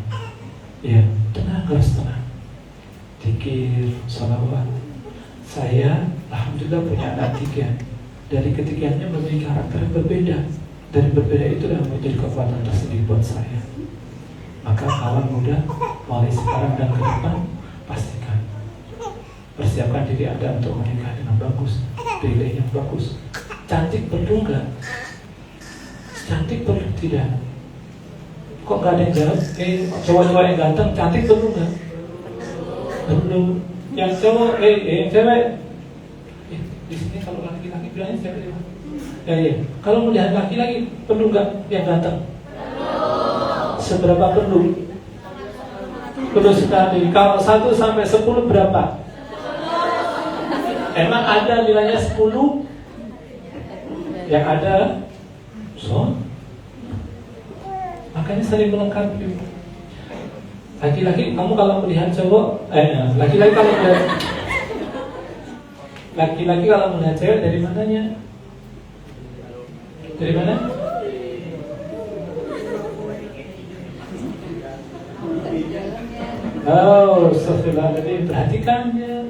ya, tenang, harus tenang. Zikir, sholawat. Saya alhamdulillah punya anak 3. Dari ketiganya memiliki karakter yang berbeda. Dari berbeda itulah menjadi kekuatan tersendiri buat saya. Maka kawan muda, mulai sekarang dan ke depan, pastikan persiapkan diri Anda untuk menikah dengan bagus, pilih yang bagus. Cantik perlu enggak? Cantik perlu tidak? Kok nggak ada yang jawab? Cowok-cowok yang ganteng, cantik perlu enggak? Perlu. Yang cowok, yang cewek. Di sini kalau laki-laki bilangnya cewek. Ya. Kalau melihat laki-laki perlu nggak yang ganteng? Seberapa perlu? Perlu sekali. Kalau 1 sampai 10 berapa? Emang ada nilainya 10? Yang ada so, makanya saling melengkapi. Laki-laki, kamu kalau melihat cowok, laki-laki kalau melihat cewek dari mananya? Dari mana? Oh, astagfirullahaladzim, perhatikan ya.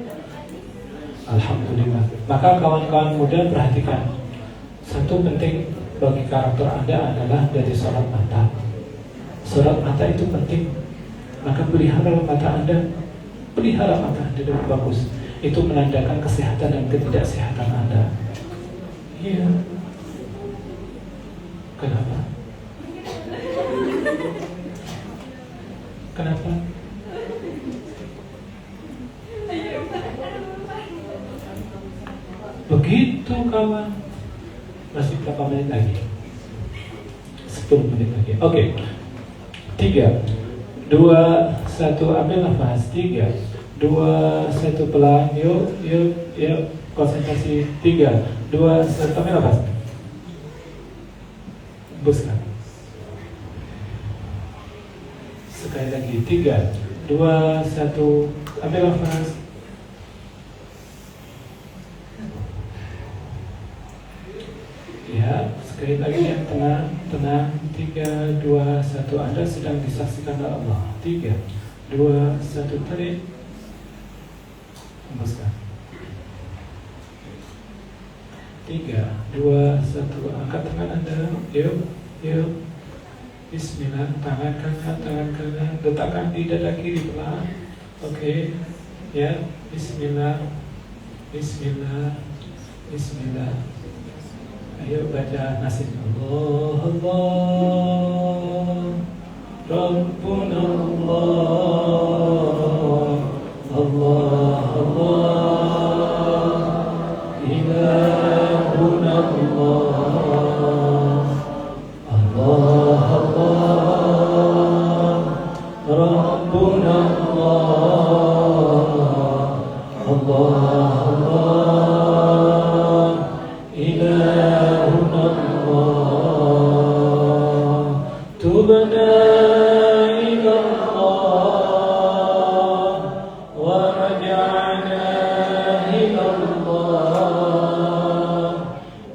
Alhamdulillah. Maka kawan-kawan muda perhatikan. Satu penting bagi karakter Anda adalah dari sorot mata. Sorot mata itu penting. Maka pelihara mata Anda. Pelihara mata Anda dengan bagus. Itu menandakan kesehatan dan ketidaksehatan Anda. Iya. Kenapa? Kenapa? Begitu kawan. Masih berapa menit lagi? 10 menit lagi. Oke. 3, 2, 1. Ambil nafas. 3, 2, 1. Pelan. Yuk. Konsentrasi. 3, 2, 1. Ambil nafas. Hembuskan. Sekali lagi. 3, 2, 1. Ambil nafas. Ya, sekali lagi yang tenang. 3, 2, 1. Anda sedang disaksikan oleh Allah. 3, 2, 1. Tarik. Hembuskan. 3, 2, 1. Angkat tangan Anda. Yuk. Bismillah. Tangan kanan. Letakkan di dada kiri pelan. Oke. Ya. Bismillah. Ayo baca nasib. Allah Rabbuna Allah Ilahuna Allah Rabbuna Allah Ilahuna Allah Tubna ila Allah wa raja'na ila Allah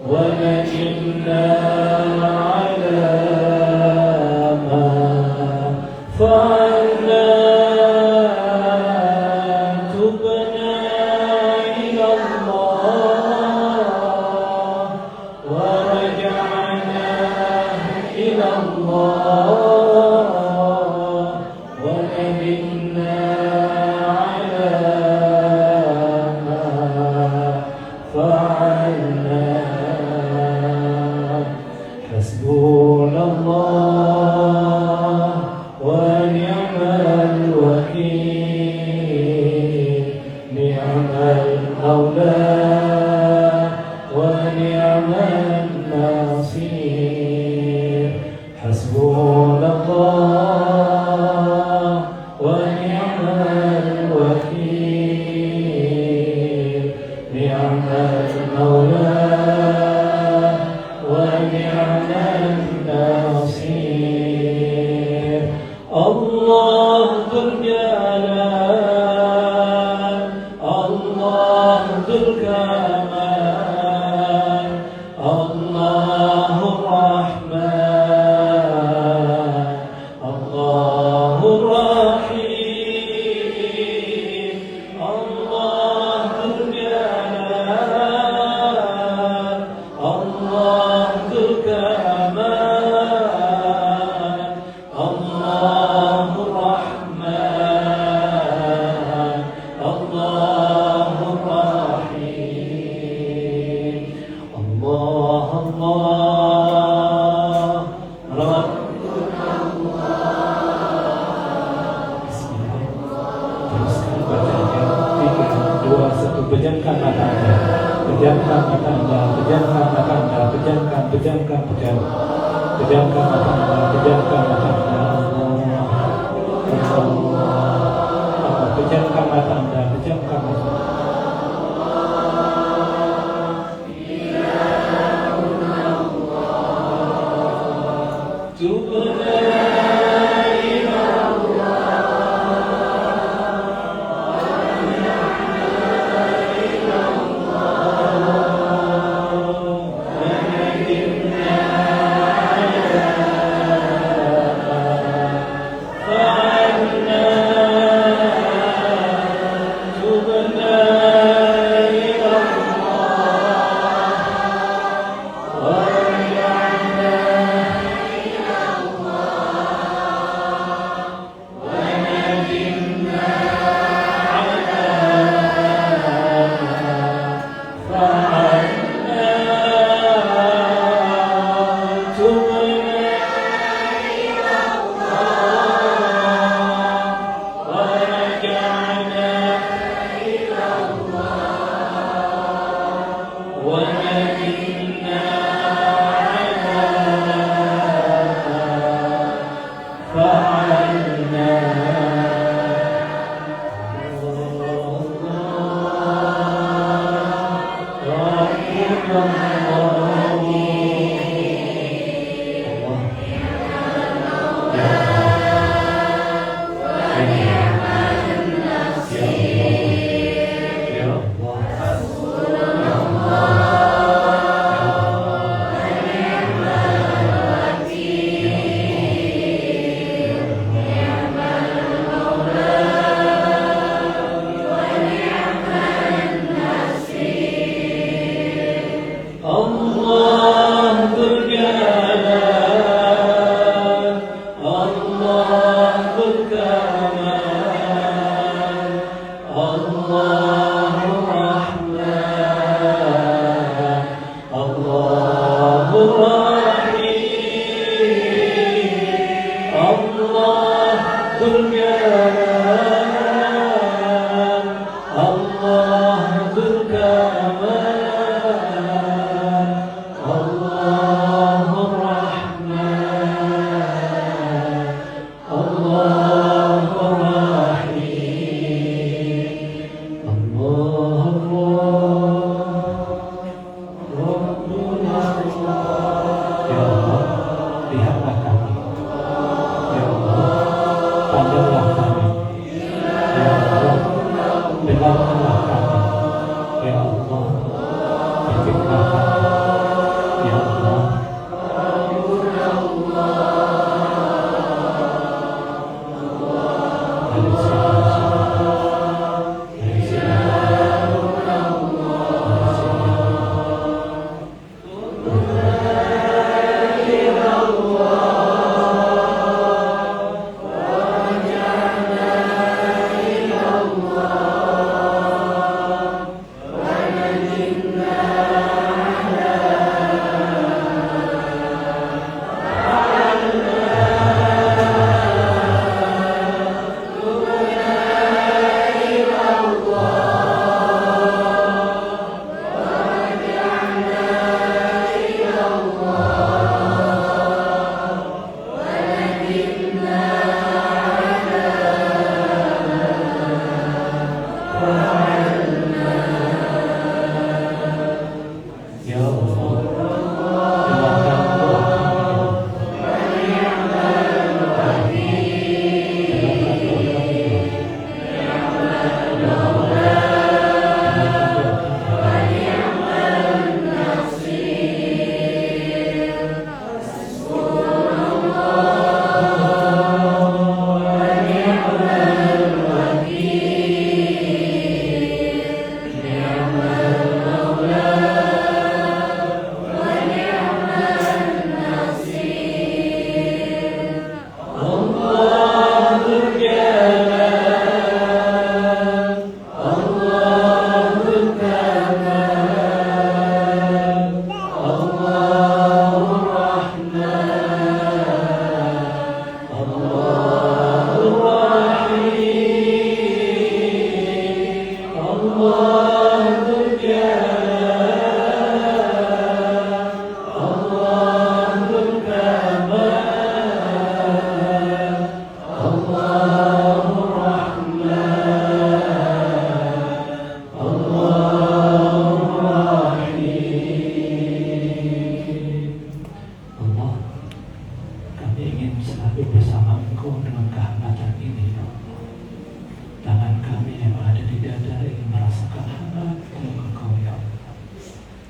wa nadimna ala ma fa'alna tubna ila Allah wa raja'na ila Allah wa nadimna ala ma fa'alna hasbunallah wa ni'mal wakil ni'mal maula wa ni'mal nasir hasbunallah wa ni'mal wakil ni'mal maula wa ni'mal nasir Allah Dzul Jalal Allah Dzul Kamal Allahur Rahman Allahur Rahim Allah Dzul Jalal Allah Dzul Kamal Allahur Rahman Allahur Rahim Allah Rabbuna Bismillah. Teruskan bacanya. 3, 2, 1. Pejamkan mata Anda. pejamkan mata Anda, pejamkan mata Anda, pejamkan mata Anda. Pejamkan mata Anda, pejamkan mata Anda.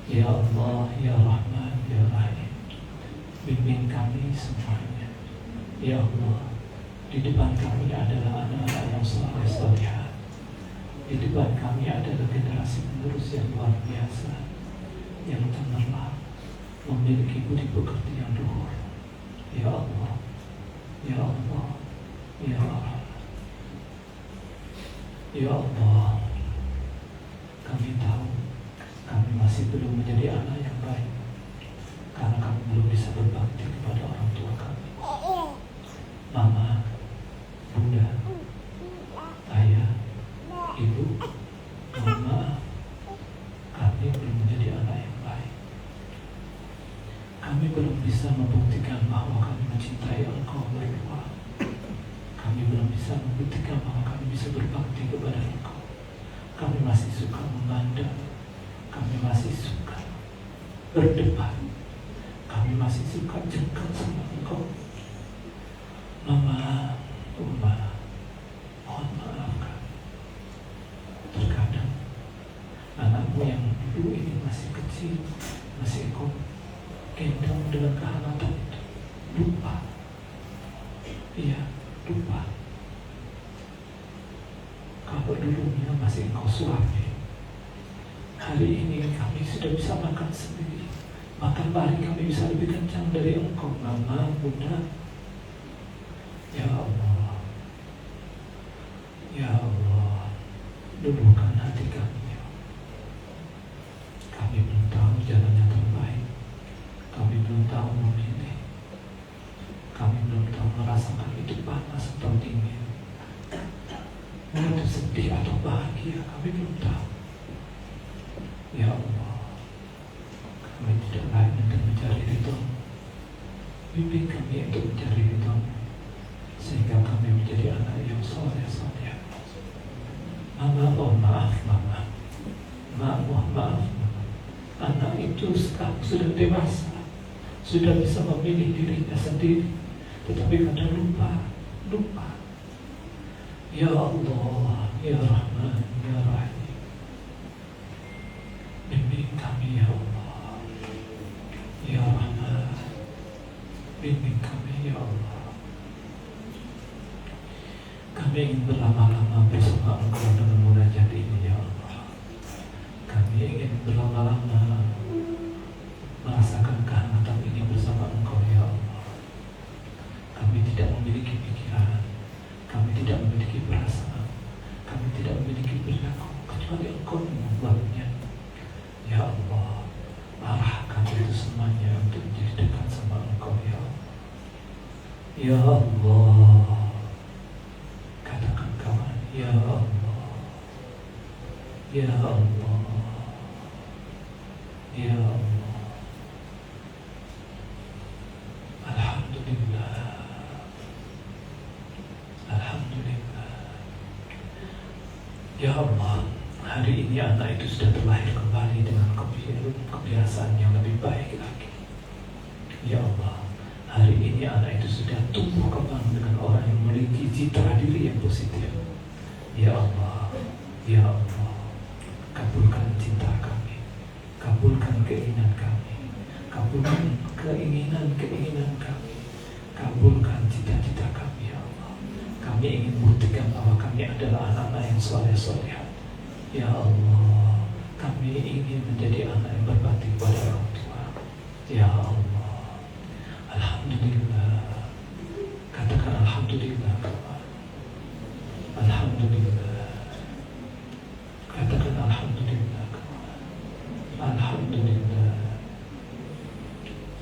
Ya Allah, Ya Rahman, Ya Rahim, bimbing kami semuanya. Ya Allah, di depan kami adalah anak-anak yang saleh-salehah. Di depan kami adalah generasi penerus yang luar biasa, yang cemerlang, memiliki budi pekerti yang luhur. Ya Allah, Ya Allah, Ya Allah, Ya Allah, kami tahu kami masih belum menjadi anak yang baik karena kami belum bisa berbakti kepada orang tua kami. Mama, bunda, ayah, ibu, mohon maaf, kami belum menjadi anak yang baik. Kami belum bisa membuktikan bahwa kami mencintai Engkau berdua. Kami belum bisa membuktikan bahwa kami bisa berbakti kepada Engkau. Kami masih suka memandang, kami masih suka berdebat, kami masih suka jengkel sama Engkau. Mama, Uma, mohon maafkan. Terkadang anakmu yang dulu ini masih kecil, masih Engkau gendong dengan kehangatan itu, lupa. Iya, lupa. Kalau dulunya masih Engkau suapi, hari ini kami sudah bisa makan sendiri. Makan pagi kami bisa lebih kencang dari Engkau, Mama, Bunda. Ya Allah, Ya Allah, luluhkan hati kami. Ya. Kami belum tahu jalan yang terbaik. Kami belum tahu memilih. Kami belum tahu merasakan itu panas atau dingin, itu sedih atau bahagia. Kami belum tahu. Ya Allah, kami tidak lain untuk mencari ridho. Bimbing kami untuk mencari ridho, sehingga kami menjadi anak yang soleh-soleh. Mama, oh maaf Mama, maaf, maaf Mama. Anak itu sekarang sudah dewasa, sudah bisa memilih dirinya sendiri, tetapi kadang lupa. Ya Allah, Ya Rahman, Ya Rahim, bimbing kami Ya Allah. Ya Rahman, bimbing kami Ya Allah. Kami ingin berlama-lama bersama Engkau dengan munajat ini Ya Allah. Kami ingin berlama-lama merasakan kehangatan ini bersama Engkau Ya Allah. Kami tidak memiliki pikiran, kami tidak memiliki perasaan, kami tidak memiliki perilaku, kecuali Engkau yang membuatnya. Ya Allah, arahkan itu semuanya untuk menjadi dekat sama Engkau Ya Allah. Ya Allah, katakan kawan, Ya Allah, Ya Allah, Ya Allah. Alhamdulillah, Alhamdulillah. Ya Allah, hari ini anak itu sudah terlahir kembali dengan kebiasaan yang lebih baik lagi. Ya Allah, hari ini anak itu sudah tumbuh kembang dengan orang yang memiliki citra diri yang positif. Ya Allah, Ya Allah, kabulkan cinta kami, kabulkan keinginan kami, kabulkan keinginan kami, kabulkan cita-cita kami Ya Allah. Kami ingin buktikan bahwa kami adalah anak-anak yang soleh-solehah. Ya Allah, kami ingin menjadi anak yang berbakti kepada orang tua. Ya Allah, Alhamdulillah. Katakan Alhamdulillah. Alhamdulillah. Katakan Alhamdulillah. Alhamdulillah.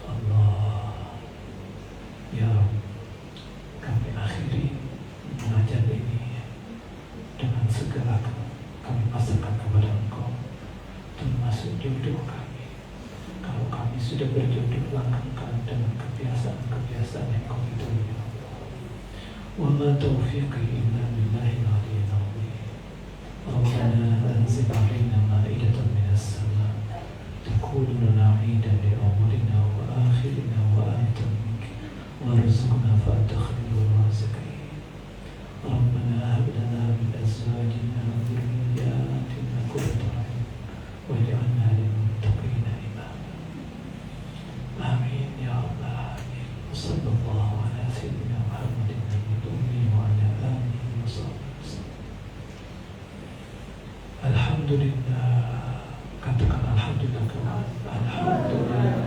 Allah. Ya Rabb, kami akhiri mengajar ini dengan segala kami pasrahkan kepada Engkau, termasuk jodoh kami. Kalau kami sudah berjodoh, langgengkan dengan kebiasaan-kebiasaan yang Kau ridhoi ya Allah. Wa ma taufiqi illa billahi al-aliyyil azim. Rabbana anzil 'alaina ma'idatan minas sama' takunu lana 'idan li awwalina wa akhirina wa ayatan minka warzuqna fa anta khairur raziqin. Rabbana hab lana min azwajina wa dhurriyyatina qurrata a'yun waj'alna lil muttaqina Alhamdulillah. Katakan alhamdulillah kawan. Alhamdulillah.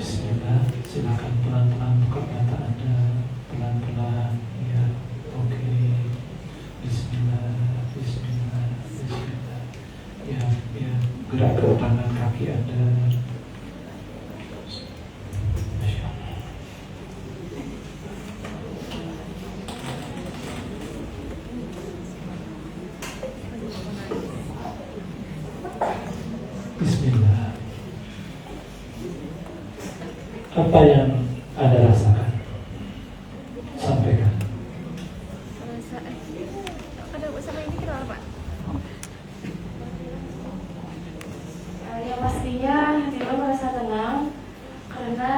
Bismillah. Silakan pelan-pelan buka mata Anda. Pelan-pelan. Ya. Oke. Bismillah. Bismillah. Bismillah. Ya. Ya. Gerak ke tangan kaki Anda. Masya Allah. Bismillah. Apa yang Anda rasakan? Sampaikan. Ada bersama ini kita apa? Yang pastinya kita merasa tenang karena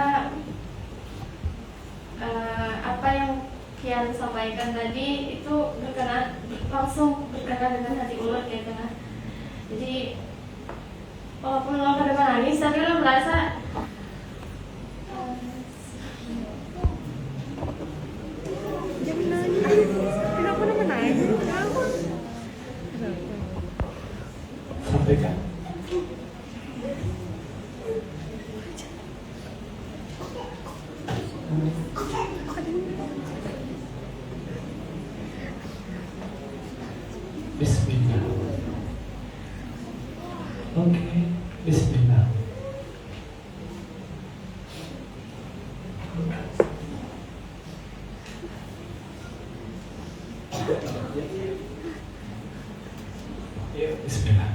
apa yang Kian sampaikan tadi itu langsung berkenaan dengan hati ulun gitu kan. Jadi walaupun lo kadang nangis tapi lo merasa Jangan nangis. Kenapa nama nangis? Kenapa? Sampaikan. Bismillah. Oke, Bismillah. Bismillah.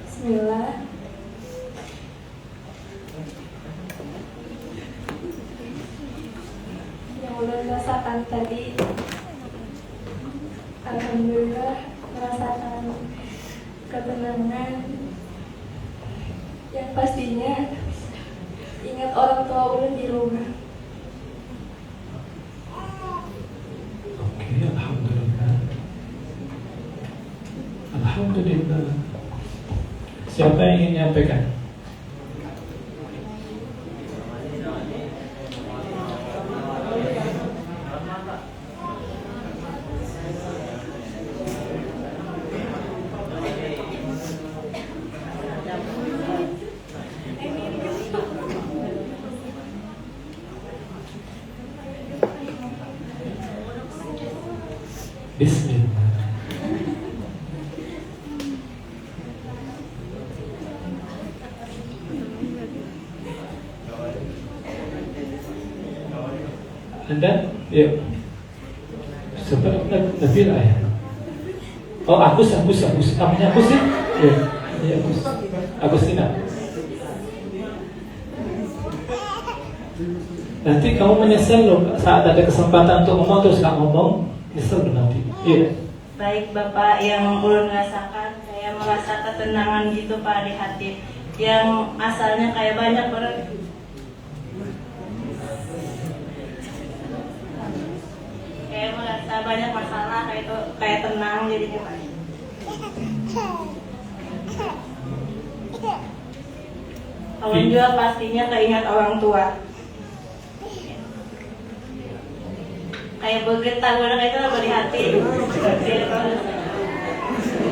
Bismillah. Yang ulun rasakan tadi, alhamdulillah merasakan ketenangan yang pastinya ingat orang tua ulun di rumah. Oke, alhamdulillah. Alhamdulillah. Siapa yang ingin menyampaikan? Bismillah. Anda, yuk. Seperti Nabila ya. Oh, Agus. Namanya Agus sih? Ya, iya Agus. Agustina. Nanti kamu menyesal loh saat ada kesempatan untuk ngomong terus nggak ngomong, nyesel loh nanti. Iya. Baik Bapak, yang ulun rasakan, saya merasa ketenangan gitu Pak di hati. Yang asalnya kayak banyak orang kayak merasa banyak masalah kayak itu kayak tenang jadinya Pak. Ulun juga pastinya keingat orang tua. Kayak bergetar orang itu di hati.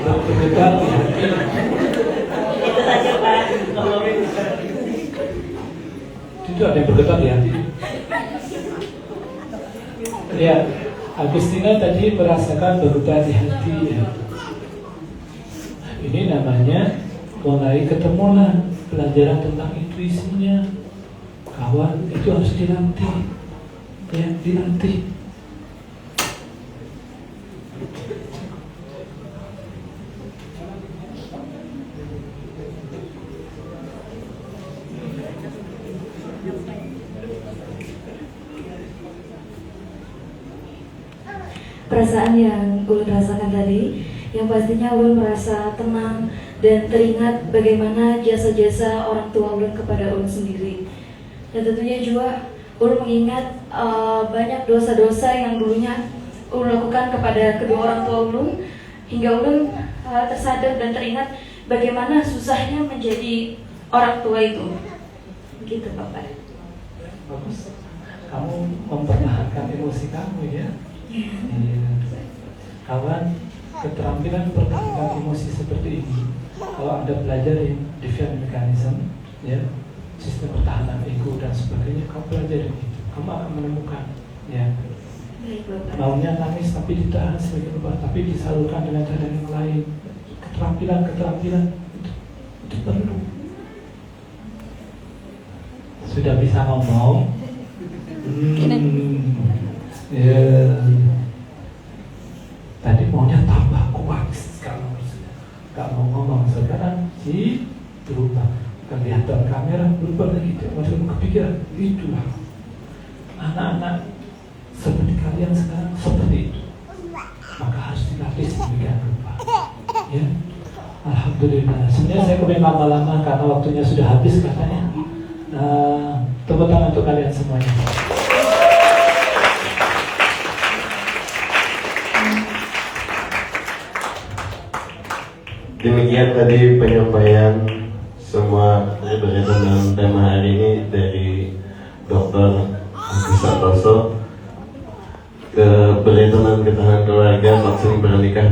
Bergetar di hati. Itu saja Pak. Itu ada yang bergetar di hati. Ya, Agustina tadi merasakan bergetar di hati ya. Ini namanya mulai ketemulah pelajaran tentang intuisinya. Kawan, itu harus dilatih. Ya, dilatih. Perasaan yang ulun rasakan tadi, yang pastinya ulun merasa tenang dan teringat bagaimana jasa-jasa orang tua ulun kepada ulun sendiri. Dan tentunya juga ulun mengingat banyak dosa-dosa yang dulunya ulun lakukan kepada kedua orang tua ulun, hingga ulun tersadar dan teringat bagaimana susahnya menjadi orang tua itu. Begitu Bapak. Bagus. kamu mempertahankan emosi kamu ya. Iya. Kawan, keterampilan mempertahankan emosi seperti ini, kalau Anda pelajari defense mechanism, ya, sistem pertahanan ego dan sebagainya, kamu pelajari itu, kamu akan menemukan, ya. Maunya nangis tapi ditahan sebagai obat, tapi disalurkan dengan cara yang lain. Keterampilan itu perlu. Sudah bisa ngomong, ya. Tadi maunya tambah kuat, kalau nggak mau ngomong, sekarang sih berubah. Kelihatan kamera berubah lagi, masuk kepikiran. Itulah anak-anak seperti kalian sekarang seperti itu, maka harus dilatih sedemikian rupa. Ya, alhamdulillah. Sebenarnya saya kepengen lama-lama karena waktunya sudah habis katanya. Tepuk tangan untuk kalian semuanya. Demikian tadi penyampaian semua berkaitan dengan tema hari ini dari Dr. Agus Santoso. Berkaitan dengan ketahanan keluarga, maksud bernikah